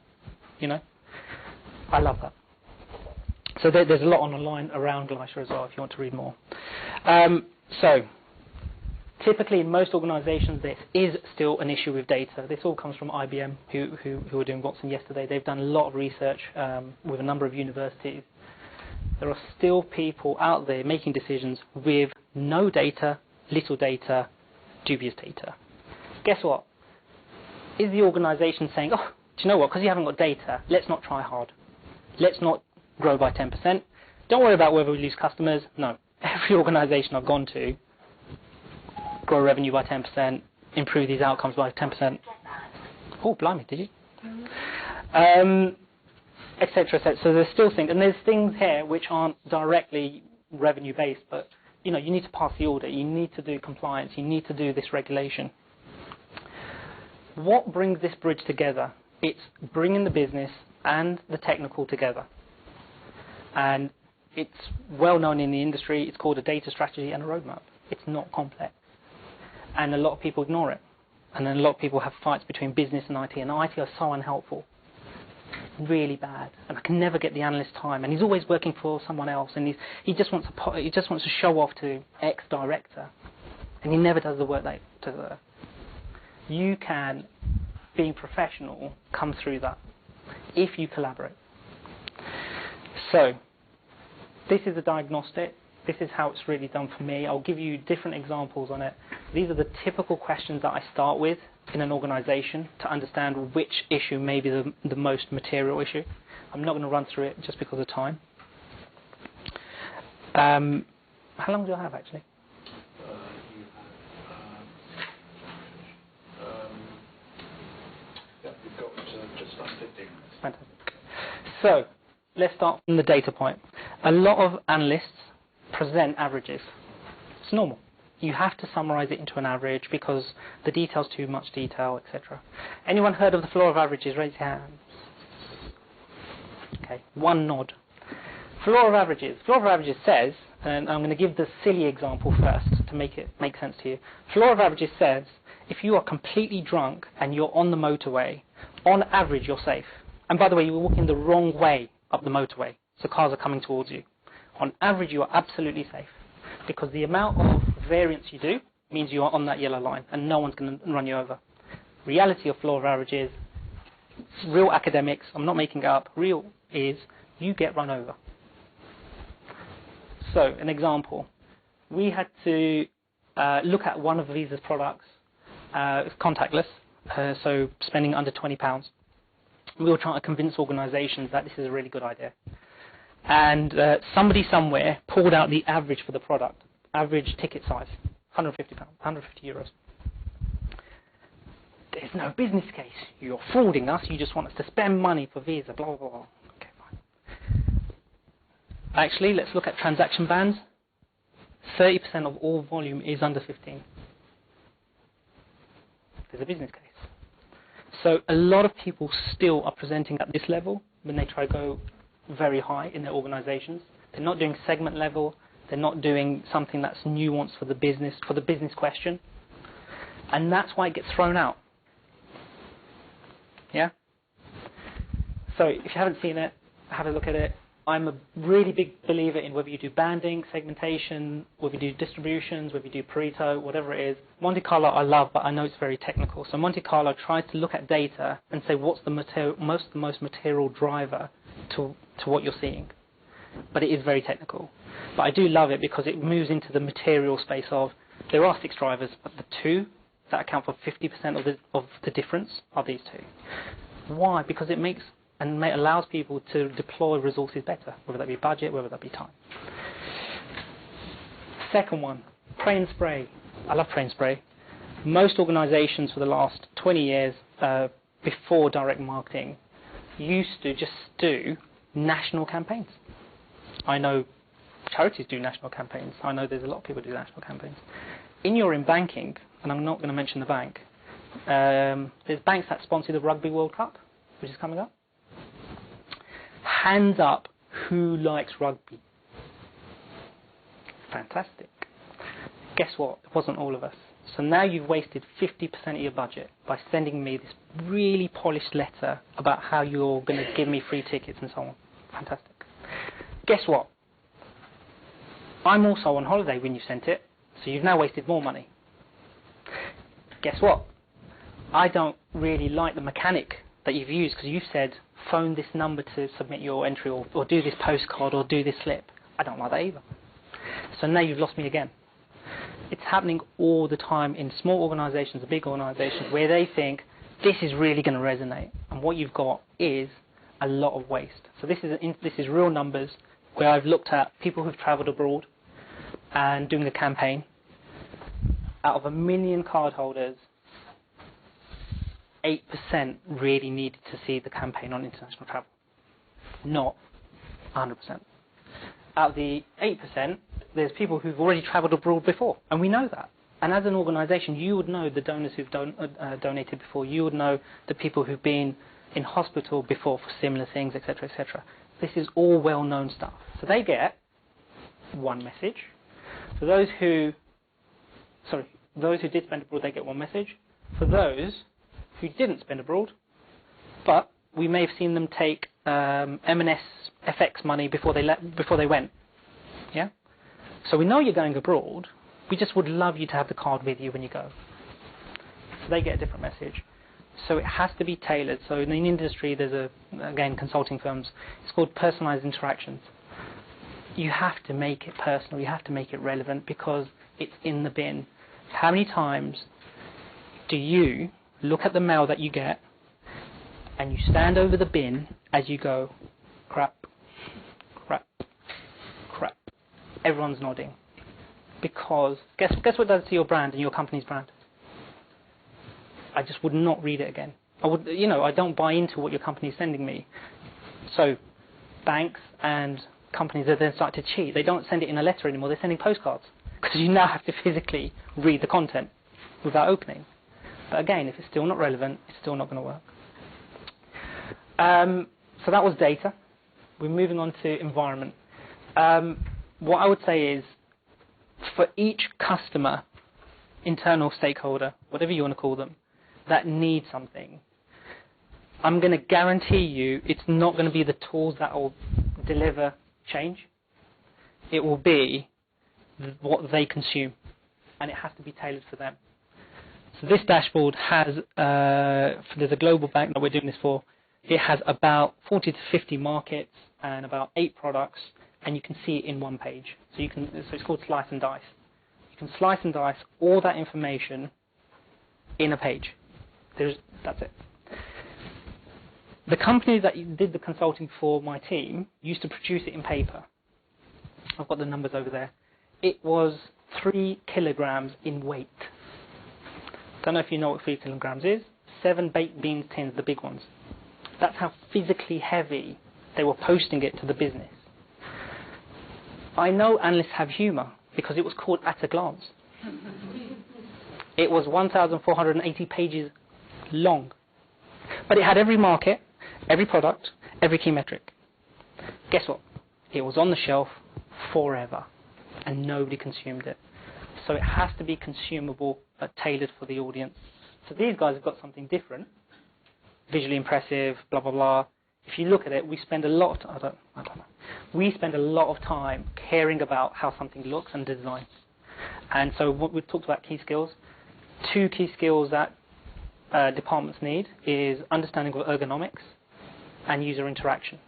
You know, I love that. So there's a lot on the line around Gleischer as well if you want to read more. So typically in most organisations this is still an issue with data. This all comes from IBM who were doing Watson yesterday. They've done a lot of research with a number of universities. There are still people out there making decisions with no data, little data, dubious data. Guess what? Is the organisation saying, oh, do you know what, because you haven't got data, let's not try hard. Let's not grow by 10%. Don't worry about whether we lose customers. No. Every organisation I've gone to, grow revenue by 10%, improve these outcomes by 10%. Oh, blimey, did you? Etc. Et so there's still things, and there's things here which aren't directly revenue based, but you know, you need to pass the audit, you need to do compliance, you need to do this regulation. What brings this bridge together? It's bringing the business and the technical together, and it's well known in the industry. It's called a data strategy and a roadmap. It's not complex, and a lot of people ignore it, and then a lot of people have fights between business and IT are so unhelpful. Really bad, and I can never get the analyst time, and he's always working for someone else, and he just wants to show off to X director, and he never does the work that he does. You can, being professional, come through that if you collaborate. So this is a diagnostic. This is how it's really done for me. I'll give you different examples on it. These are the typical questions that I start with in an organisation to understand which issue may be the most material issue. I'm not going to run through it just because of time. How long do I have actually? You've got just under 15 minutes. Fantastic. So let's start from the data point. A lot of analysts present averages. It's normal. You have to summarize it into an average because the detail's too much detail, etc. Anyone heard of the floor of averages? Raise your hands. Okay, one nod. Floor of averages. Floor of averages says, and I'm going to give the silly example first to make it make sense to you. Floor of averages says, if you are completely drunk and you're on the motorway, on average you're safe. And by the way, you're walking the wrong way up the motorway, so cars are coming towards you. On average, you are absolutely safe because the amount of variance you do means you are on that yellow line and no one's going to run you over. Reality of floor of averages, real academics, I'm not making it up, real is you get run over. So, an example. We had to look at one of Visa's products, contactless, so spending under £20. We were trying to convince organisations that this is a really good idea. And somebody somewhere pulled out the average for the product, average ticket size, £150, 150 euros. There's no business case. You're frauding us. You just want us to spend money for Visa, blah, blah, blah. Okay, fine. Actually, let's look at transaction bands. 30% of all volume is under 15. There's a business case. So a lot of people still are presenting at this level when they try to go very high in their organizations. They're not doing segment level. They're not doing something that's nuanced for the business question. And that's why it gets thrown out. Yeah? So if you haven't seen it, have a look at it. I'm a really big believer in whether you do banding, segmentation, whether you do distributions, whether you do Pareto, whatever it is. Monte Carlo I love, but I know it's very technical. So Monte Carlo tries to look at data and say what's the most material driver to what you're seeing. But it is very technical. But I do love it because it moves into the material space of there are 6 drivers, but the 2 that account for 50% of the difference are these 2. Why? Because it makes and allows people to deploy resources better, whether that be budget, whether that be time. Second one, pray and spray. I love pray and spray. Most organizations for the last 20 years before direct marketing used to just do national campaigns. I know charities do national campaigns. I know there's a lot of people who do national campaigns. In banking, and I'm not going to mention the bank, there's banks that sponsor the Rugby World Cup, which is coming up. Hands up, who likes rugby? Fantastic. Guess what? It wasn't all of us. So now you've wasted 50% of your budget by sending me this really polished letter about how you're going to give me free tickets and so on. Fantastic. Guess what? I'm also on holiday when you sent it, so you've now wasted more money. Guess what? I don't really like the mechanic that you've used because you've said phone this number to submit your entry or do this postcard or do this slip. I don't like that either. So now you've lost me again. It's happening all the time in small organisations, big organisations, where they think this is really going to resonate, and what you've got is a lot of waste. So this is real numbers where I've looked at people who've travelled abroad and doing a campaign. Out of 1 million cardholders, 8% really needed to see the campaign on international travel, not 100%. Out of the 8%, there's people who've already travelled abroad before, and we know that. And as an organisation, you would know the donors who've donated before. You would know the people who've been in hospital before for similar things, etc., etc. This is all well-known stuff. So they get one message. For those who did spend abroad, they get one message. For those who didn't spend abroad, but we may have seen them take M&S FX money before they went. Yeah. So we know you're going abroad. We just would love you to have the card with you when you go. So they get a different message. So it has to be tailored. So in the industry, there's again consulting firms. It's called personalised interactions. You have to make it personal. You have to make it relevant because it's in the bin. How many times do you look at the mail that you get and you stand over the bin as you go, crap, crap, crap? Everyone's nodding. Because guess what it does to your brand and your company's brand? I just would not read it again. I don't buy into what your company is sending me. So banks and companies that then start to cheat, they don't send it in a letter anymore, they're sending postcards. Because you now have to physically read the content without opening. But again, if it's still not relevant, it's still not going to work. So that was data. We're moving on to environment. What I would say is, for each customer, internal stakeholder, whatever you want to call them, that need something, I'm going to guarantee you it's not going to be the tools that will deliver change. It will be what they consume, and it has to be tailored for them. So this dashboard has, there's a global bank that we're doing this for. It has about 40 to 50 markets and about 8 products, and you can see it in one page. So it's called slice and dice. You can slice and dice all that information in a page. That's it. The company that did the consulting for my team used to produce it in paper. I've got the numbers over there. It was 3 kilograms in weight. Don't know if you know what 3 kilograms is. 7 baked beans tins, the big ones. That's how physically heavy they were posting it to the business. I know analysts have humour because it was called At a Glance. It was 1,480 pages long. But it had every market, every product, every key metric. Guess what? It was on the shelf forever, and nobody consumed it. So it has to be consumable, but tailored for the audience. So these guys have got something different, visually impressive, blah, blah, blah. If you look at it, we spend a lot of, I don't know. We spend a lot of time caring about how something looks and design. And so what we've talked about key skills. 2 key skills that departments need is understanding of ergonomics and user interaction.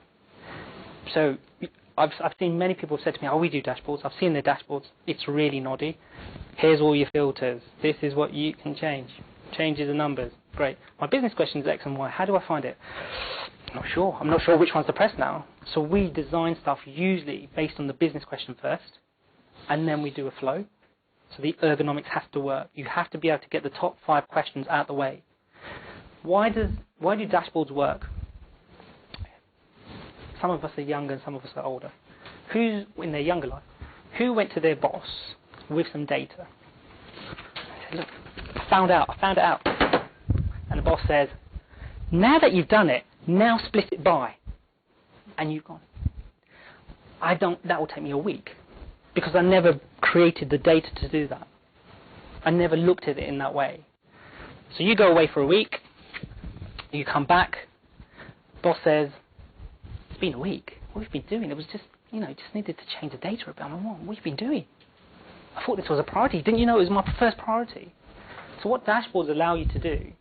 So I've seen many people have said to me, oh, we do dashboards. I've seen their dashboards. It's really noddy. Here's all your filters. This is what you can change. Changes the numbers. Great. My business question is X and Y. How do I find it? I'm not sure. I'm not sure which one's to press now. So we design stuff usually based on the business question first, and then we do a flow. So the ergonomics has to work. You have to be able to get the top 5 questions out of the way. Why do dashboards work? Some of us are younger and some of us are older. Who's in their younger life? Who went to their boss with some data? Said, look, I found it out. And the boss says, now that you've done it, now split it by. And you've gone, that will take me a week. Because I never created the data to do that. I never looked at it in that way. So you go away for a week, you come back, boss says, it's been a week. What have you been doing? It was just, just needed to change the data about my mom. What have you been doing? I thought this was a priority. Didn't you know it was my first priority? So what dashboards allow you to do,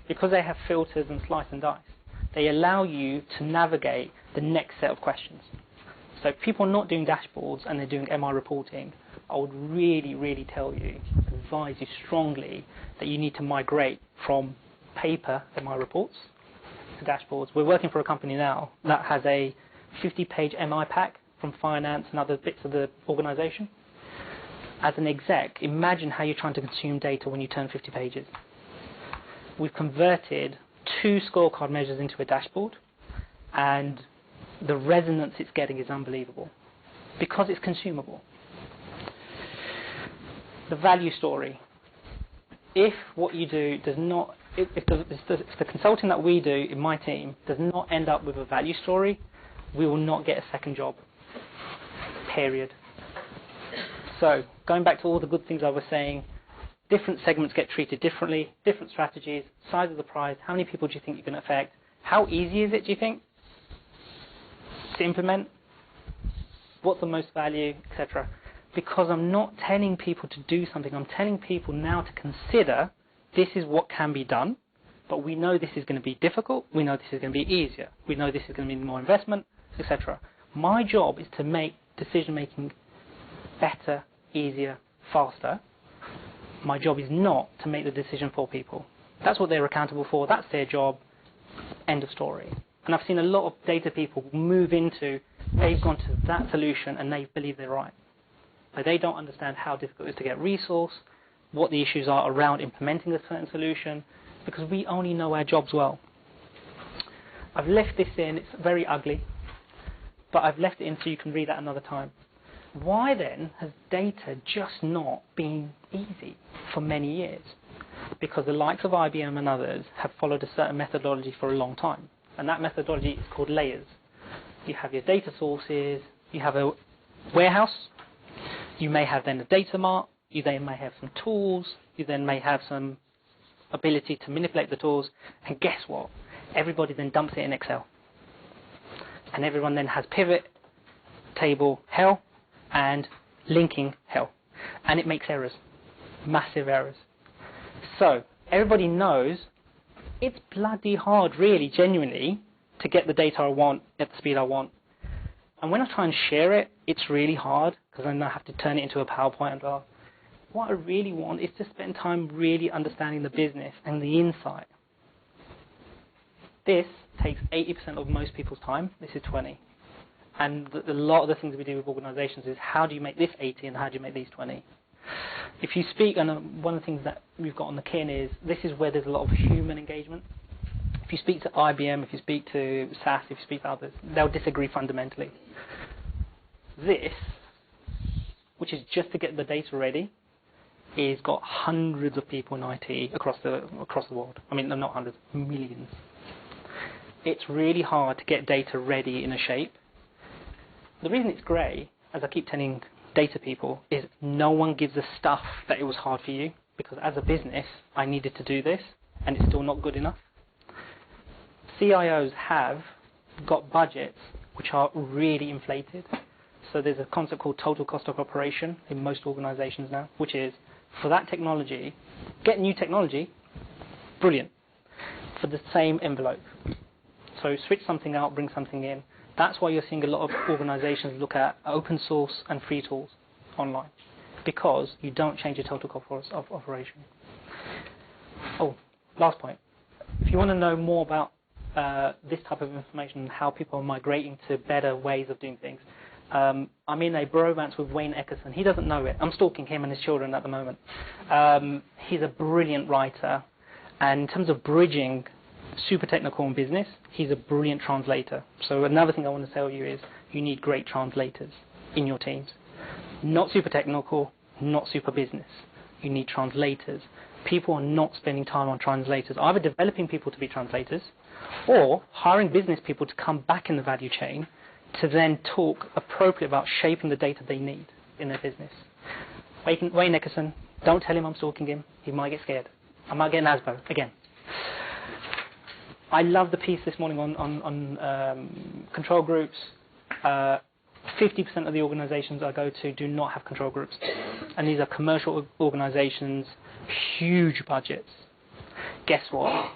because they have filters and slice and dice, they allow you to navigate the next set of questions. So if people are not doing dashboards and they're doing MI reporting, I would really, really advise you strongly that you need to migrate from paper MI reports to dashboards. We're working for a company now that has a 50-page MI pack from finance and other bits of the organization. As an exec, imagine how you're trying to consume data when you turn 50 pages. We've converted 2 scorecard measures into a dashboard, and the resonance it's getting is unbelievable because it's consumable. The value story. If what you do does not, if the consulting that we do in my team does not end up with a value story, we will not get a second job. Period. So, going back to all the good things I was saying, different segments get treated differently, different strategies, size of the prize, how many people do you think you can affect, how easy is it, do you think, to implement, what's the most value, etc. Because I'm not telling people to do something, I'm telling people now to consider this is what can be done, but we know this is going to be difficult, we know this is going to be easier, we know this is going to be more investment, etc. My job is to make decision making better, easier, faster. My job is not to make the decision for people. That's what they're accountable for, that's their job, end of story. And I've seen a lot of data people move into, they've gone to that solution and they believe they're right. But they don't understand how difficult it is to get resource, what the issues are around implementing a certain solution, because we only know our jobs well. I've left this in, it's very ugly, but I've left it in so you can read that another time. Why then has data just not been easy for many years? Because the likes of IBM and others have followed a certain methodology for a long time. And that methodology is called layers. You have your data sources, you have a warehouse, you may have then a data mart, you then may have some tools, you then may have some ability to manipulate the tools, and guess what? Everybody then dumps it in Excel. And everyone then has pivot, table, hell, and linking hell. And it makes errors, massive errors. So, everybody knows it's bloody hard, really, genuinely, to get the data I want at the speed I want. And when I try and share it, it's really hard, because then I have to turn it into a PowerPoint and blah. What I really want is to spend time really understanding the business and the insight. This takes 80% of most people's time. This is 20. And a lot of the things we do with organizations is how do you make this 80 and how do you make these 20? If you speak, and one of the things that we've got on the kin is, this is where there's a lot of human engagement. If you speak to IBM, if you speak to SAS, if you speak to others, they'll disagree fundamentally. This, which is just to get the data ready, is got hundreds of people in IT across the world. I mean, not hundreds, millions. it's really hard to get data ready in a shape. The reason it's grey, as I keep telling data people, is no one gives a stuff that it was hard for you, because as a business, I needed to do this, and it's still not good enough. CIOs have got budgets which are really inflated. So there's a concept called total cost of operation in most organizations now, which is, for that technology, get new technology, brilliant, for the same envelope. So switch something out, bring something in. That's why you're seeing a lot of organizations look at open source and free tools online, because you don't change your total cost of operation. Oh, last point. If you want to know more about this type of information, how people are migrating to better ways of doing things, I'm in a bromance with Wayne Eckerson. He doesn't know it. I'm stalking him and his children at the moment. He's a brilliant writer, and in terms of bridging super technical and business, he's a brilliant translator. So another thing I want to tell you is you need great translators in your teams. Not super technical, not super business. You need translators. People are not spending time on translators, either developing people to be translators or hiring business people to come back in the value chain to then talk appropriately about shaping the data they need in their business. Wayne Eckerson, don't tell him I'm stalking him. He might get scared. I might get an ASBO again. I love the piece this morning on control groups. 50% of the organizations I go to do not have control groups. And these are commercial organizations, huge budgets. Guess what?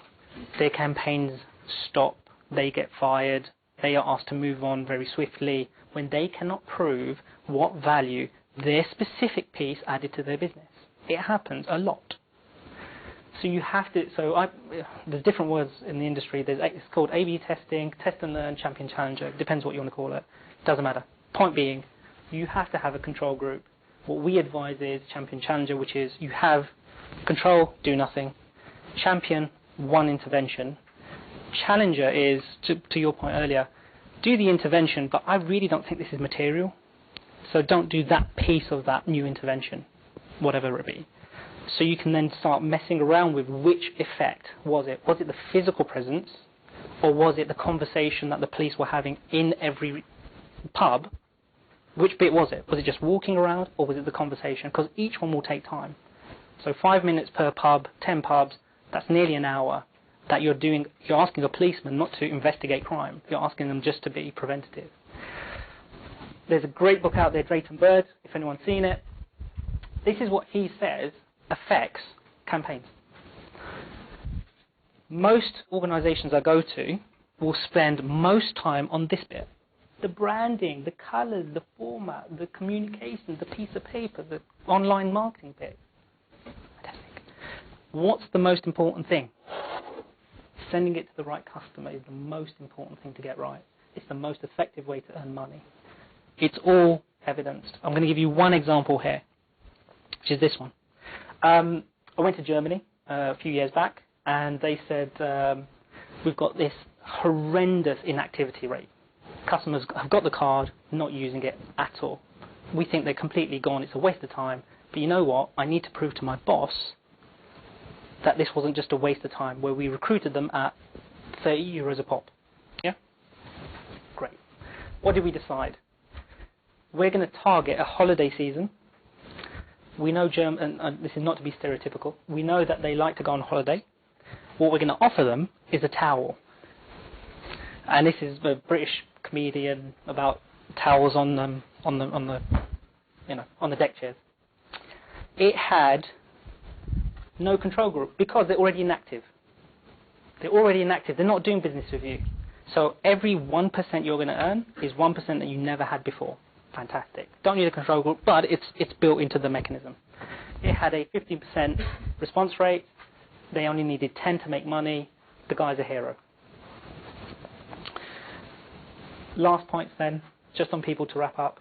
Their campaigns stop. They get fired. They are asked to move on very swiftly when they cannot prove what value their specific piece added to their business. It happens a lot. So you have to, there's different words in the industry. It's called A/B testing, test and learn, champion, challenger. Depends what you want to call it. Doesn't matter. Point being, you have to have a control group. What we advise is champion, challenger, which is you have control, do nothing. Champion, one intervention. Challenger is, to your point earlier, do the intervention, but I really don't think this is material. So don't do that piece of that new intervention, whatever it be. So you can then start messing around with which effect was it. Was it the physical presence, or was it the conversation that the police were having in every pub? Which bit was it? Was it just walking around, or was it the conversation? Because each one will take time. So 5 minutes per pub, 10 pubs, that's nearly an hour that you're asking a policeman not to investigate crime. You're asking them just to be preventative. There's a great book out there, Drayton Bird, if anyone's seen it. This is what he says affects campaigns. Most organizations I go to will spend most time on this bit. The branding, the colors, the format, the communication, the piece of paper, the online marketing bit. Fantastic. What's the most important thing? Sending it to the right customer is the most important thing to get right. It's the most effective way to earn money. It's all evidenced. I'm going to give you one example here, which is this one. I went to Germany a few years back, and they said, we've got this horrendous inactivity rate. Customers have got the card, not using it at all. We think they're completely gone. It's a waste of time. But you know what? I need to prove to my boss that this wasn't just a waste of time, where we recruited them at 30 euros a pop. Yeah? Great. What did we decide? We're going to target a holiday season. We know and this is not to be stereotypical, we know that they like to go on holiday. What we're going to offer them is a towel. And this is a British comedian about towels on the deck chairs. It had no control group because they're already inactive. They're already inactive. They're not doing business with you. So every 1% you're going to earn is 1% that you never had before. Fantastic. Don't need a control group, but it's built into the mechanism. It had a 50% response rate. They only needed 10 to make money. The guy's a hero. Last points then, just on people to wrap up.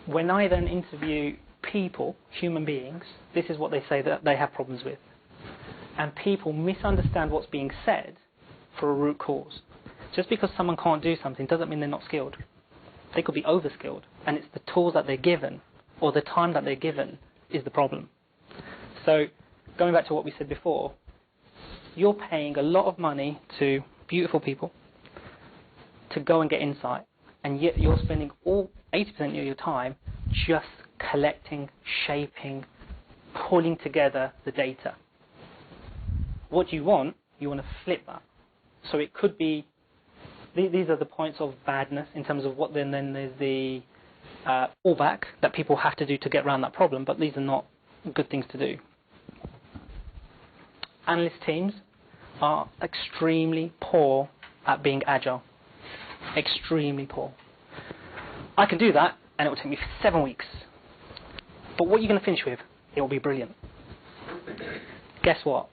When I then interview people, human beings, this is what they say that they have problems with. And people misunderstand what's being said for a root cause. Just because someone can't do something doesn't mean they're not skilled. They could be over-skilled, and it's the tools that they're given or the time that they're given is the problem. So going back to what we said before, you're paying a lot of money to beautiful people, to go and get insight, and yet you're spending all 80% of your time just collecting, shaping, pulling together the data. What do you want? You want to flip that. So it could be, these are the points of badness in terms of what then there's the fallback that people have to do to get around that problem, but these are not good things to do. Analyst teams are extremely poor at being agile. Extremely poor. I can do that, and it will take me 7 weeks. But what are you going to finish with? It will be brilliant. Guess what?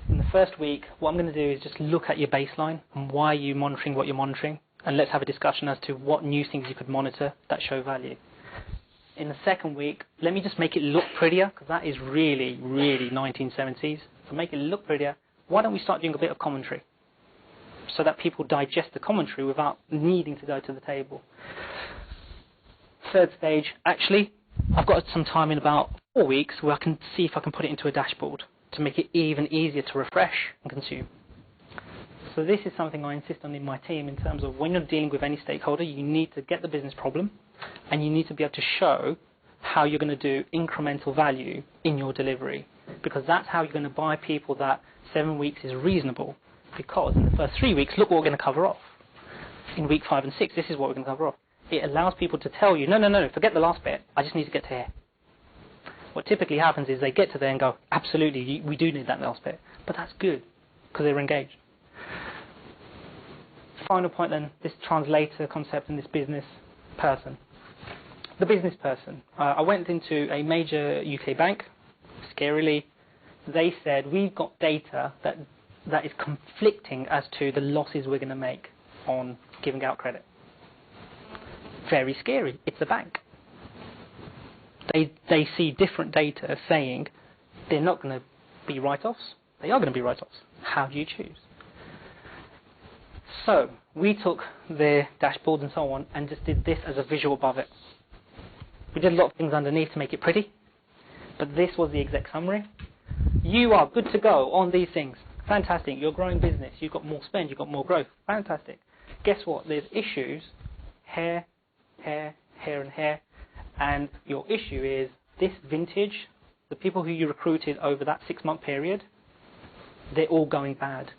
In the first week, what I'm going to do is just look at your baseline and why are you monitoring what you're monitoring, and let's have a discussion as to what new things you could monitor that show value. In the second week, let me just make it look prettier, because that is really, really 1970s. So make it look prettier. Why don't we start doing a bit of commentary so that people digest the commentary without needing to go to the table? Third stage, actually, I've got some time in about 4 weeks where I can see if I can put it into a dashboard to make it even easier to refresh and consume. So this is something I insist on in my team in terms of when you're dealing with any stakeholder, you need to get the business problem and you need to be able to show how you're going to do incremental value in your delivery, because that's how you're going to buy people that 7 weeks is reasonable, because in the first 3 weeks, look what we're going to cover off. In week 5 and 6, this is what we're going to cover off. It allows people to tell you, no, forget the last bit, I just need to get to here. What typically happens is they get to there and go, absolutely, we do need that last bit. But that's good, because they're engaged. Final point then, this translator concept and this business person. The business person. I went into a major UK bank, scarily. They said, we've got data that is conflicting as to the losses we're going to make on giving out credit. Very scary. It's a bank. They see different data saying they're not going to be write-offs. They are going to be write-offs. How do you choose? So we took their dashboards and so on and just did this as a visual above it. We did a lot of things underneath to make it pretty, but this was the exec summary. You are good to go on these things. Fantastic. You're growing business. You've got more spend. You've got more growth. Fantastic. Guess what? There's issues here, here, here, and here. And your issue is this vintage, the people who you recruited over that 6-month period, they're all going bad.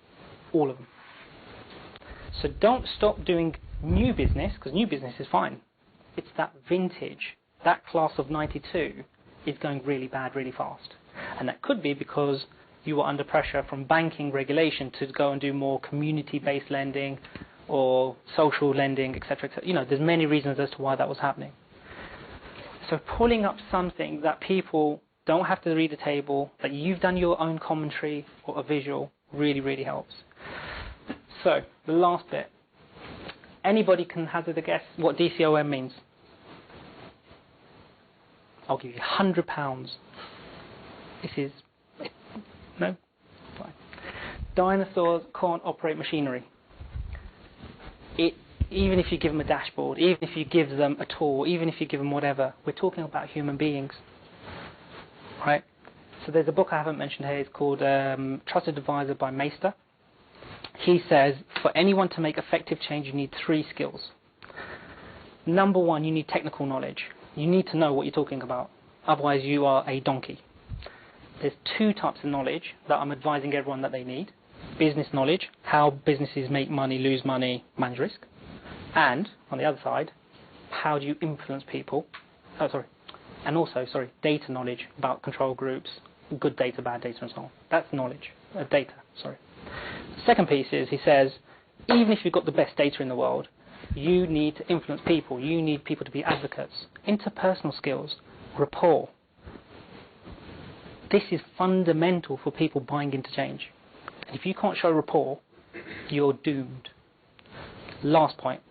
All of them. So don't stop doing new business, because new business is fine. It's that vintage, that class of 92 is going really bad really fast. And that could be because you were under pressure from banking regulation to go and do more community-based lending or social lending, etc. You know, there's many reasons as to why that was happening. So pulling up something that people don't have to read the table, that you've done your own commentary or a visual, really, really helps. So, the last bit. Anybody can hazard a guess what DCOM means? I'll give you £100. This is... No? Fine. Dinosaurs can't operate machinery. Even if you give them a dashboard, even if you give them a tool, even if you give them whatever, we're talking about human beings. Right? So there's a book I haven't mentioned here. It's called Trusted Advisor by Meister. He says, for anyone to make effective change, you need 3 skills. Number 1, you need technical knowledge. You need to know what you're talking about. Otherwise, you are a donkey. There's 2 types of knowledge that I'm advising everyone that they need. Business knowledge, how businesses make money, lose money, manage risk. And, on the other side, how do you influence people? And also, data knowledge about control groups, good data, bad data, and so on. That's knowledge, data. The second piece is, he says, even if you've got the best data in the world, you need to influence people. You need people to be advocates. Interpersonal skills, rapport. This is fundamental for people buying into change. And if you can't show rapport, you're doomed. Last point.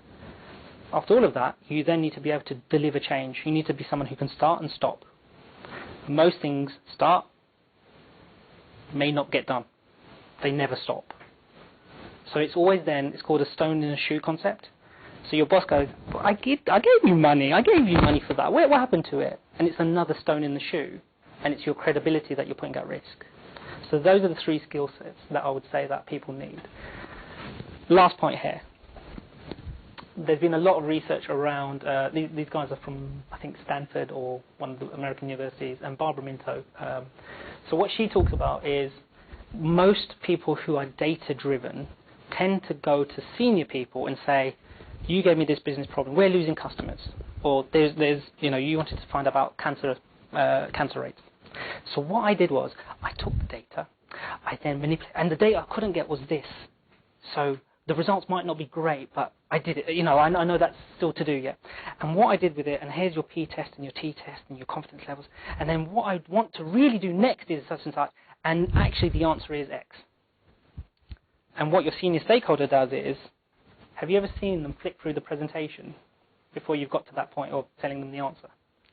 After all of that, you then need to be able to deliver change. You need to be someone who can start and stop. Most things start, may not get done. They never stop. So it's always then, it's called a stone in a shoe concept. So your boss goes, I gave you money for that. What happened to it? And it's another stone in the shoe. And it's your credibility that you're putting at risk. So those are the 3 skill sets that I would say that people need. last point here. There's been a lot of research around, these guys are from, I think, Stanford or one of the American universities, and Barbara Minto. So what she talks about is most people who are data-driven tend to go to senior people and say, you gave me this business problem, we're losing customers. Or there's you wanted to find out about cancer rates. So what I did was, I took the data, I then manipulated, and the data I couldn't get was this. So the results might not be great, but I did it. I know that's still to do yet. And what I did with it, and here's your P test and your T test and your confidence levels. And then what I want to really do next is such and such. And actually the answer is X. And what your senior stakeholder does is, have you ever seen them flick through the presentation before you've got to that point of telling them the answer?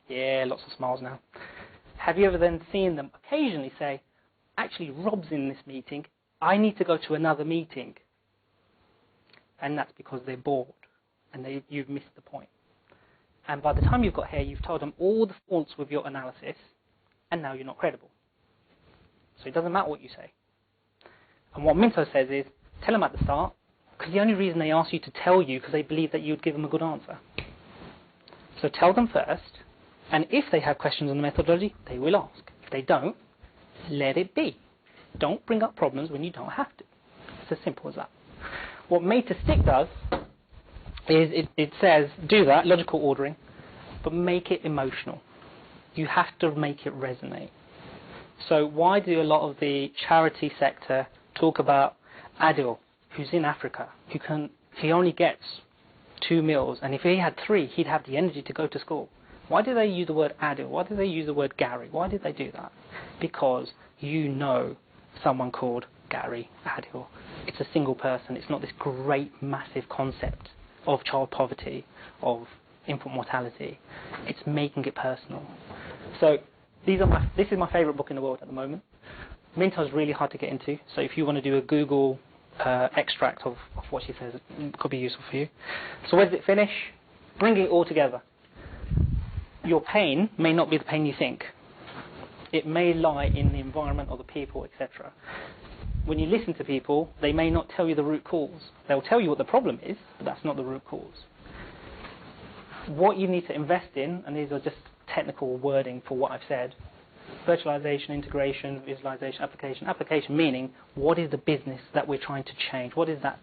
Yeah, lots of smiles now. Have you ever then seen them occasionally say, actually Rob's in this meeting, I need to go to another meeting? And that's because they're bored and you've missed the point. And by the time you've got here, you've told them all the faults with your analysis, and now you're not credible. So it doesn't matter what you say. And what Minto says is, tell them at the start, because the only reason they ask you to tell you because they believe that you'd give them a good answer. So tell them first, and if they have questions on the methodology, they will ask. If they don't, let it be. Don't bring up problems when you don't have to. It's as simple as that. What Made to Stick does is it says, do that, logical ordering, but make it emotional. You have to make it resonate. So why do a lot of the charity sector talk about Adil, who's in Africa, he only gets 2 meals, and if he had 3, he'd have the energy to go to school? Why do they use the word Adil? Why do they use the word Gary? Why did they do that? Because you know someone called Gary Adil. It's a single person. It's not this great, massive concept of child poverty, of infant mortality. It's making it personal. So this is my favourite book in the world at the moment. Minto's really hard to get into, so if you want to do a Google extract of what she says, it could be useful for you. So where does it finish? Bringing it all together. Your pain may not be the pain you think. It may lie in the environment or the people, etc. When you listen to people, they may not tell you the root cause. They'll tell you what the problem is, but that's not the root cause. What you need to invest in, and these are just technical wording for what I've said, virtualization, integration, visualization, application. Application meaning, what is the business that we're trying to change? What is that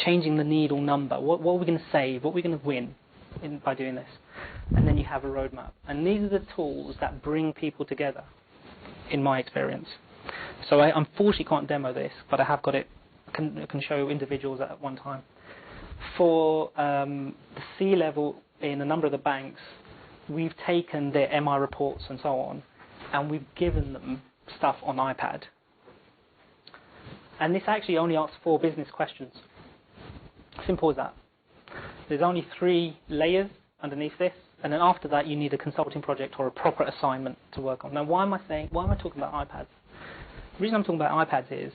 changing the needle number? What are we going to save? What are we going to win by doing this? And then you have a roadmap. And these are the tools that bring people together, in my experience. So I unfortunately can't demo this, but I have got it. I can show individuals at one time. For the C-level in a number of the banks, we've taken their MI reports and so on, and we've given them stuff on iPad. And this actually only asks 4 business questions. Simple as that. There's only 3 layers underneath this, and then after that you need a consulting project or a proper assignment to work on. Now why am I talking about iPads? The reason I'm talking about iPads is,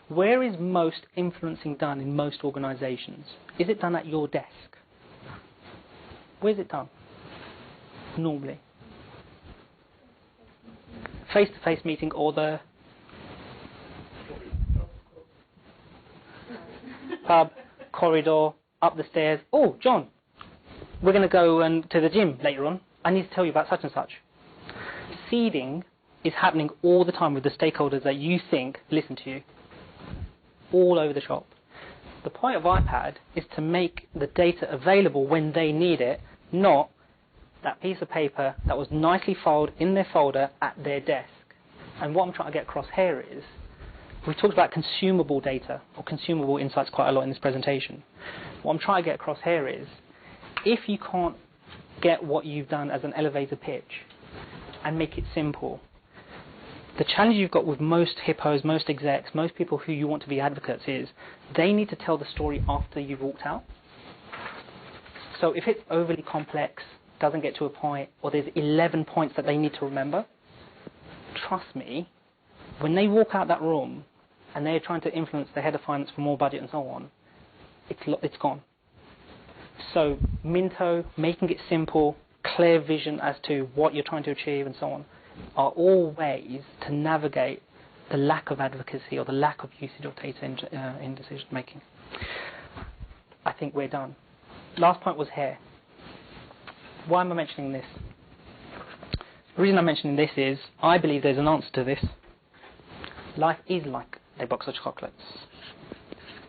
where is most influencing done in most organisations? Is it done at your desk? Where's it done? Normally. Face-to-face meeting or the pub, corridor, up the stairs. Oh, John, we're going to go to the gym later on. I need to tell you about such and such. Seeding is happening all the time with the stakeholders that you think listen to you. All over the shop. The point of iPad is to make the data available when they need it, not that piece of paper that was nicely filed in their folder at their desk. And what I'm trying to get across here is, we talked about consumable data, or consumable insights quite a lot in this presentation. What I'm trying to get across here is, if you can't get what you've done as an elevator pitch and make it simple, the challenge you've got with most hippos, most execs, most people who you want to be advocates is, they need to tell the story after you've walked out. So if it's overly complex, doesn't get to a point, or there's 11 points that they need to remember, trust me, when they walk out that room and they're trying to influence the head of finance for more budget and so on, it's gone. So Minto, making it simple, clear vision as to what you're trying to achieve and so on, are all ways to navigate the lack of advocacy or the lack of usage of data in decision making. I think we're done. Last point was hair. Why am I mentioning this? The reason I'm mentioning this is I believe there's an answer to this. Life is like a box of chocolates.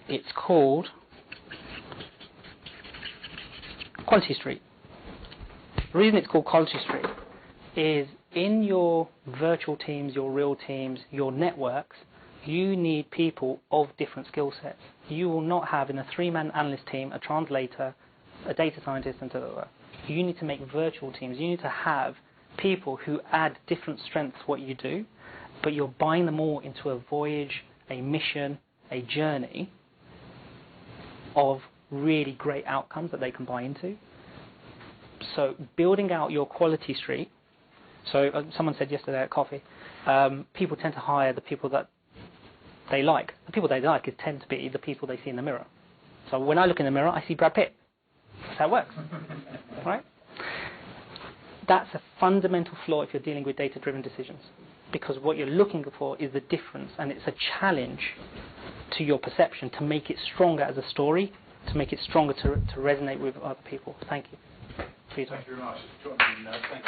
It's called Quality Street. The reason it's called Quality Street is in your virtual teams, your real teams, your networks, you need people of different skill sets. You will not have in a 3-man analyst team a translator, a data scientist, and so. You need to make virtual teams. You need to have people who add different strengths to what you do, but you're buying them all into a voyage, a mission, a journey of really great outcomes that they can buy into. So building out your quality street. So someone said yesterday at coffee, people tend to hire the people that they like. The people they like tend to be the people they see in the mirror. So when I look in the mirror, I see Brad Pitt. That's how it works, right? That's a fundamental flaw if you're dealing with data-driven decisions, because what you're looking for is the difference, and it's a challenge to your perception to make it stronger as a story, to make it stronger to resonate with other people. Thank you. Thank you very much. Thanks.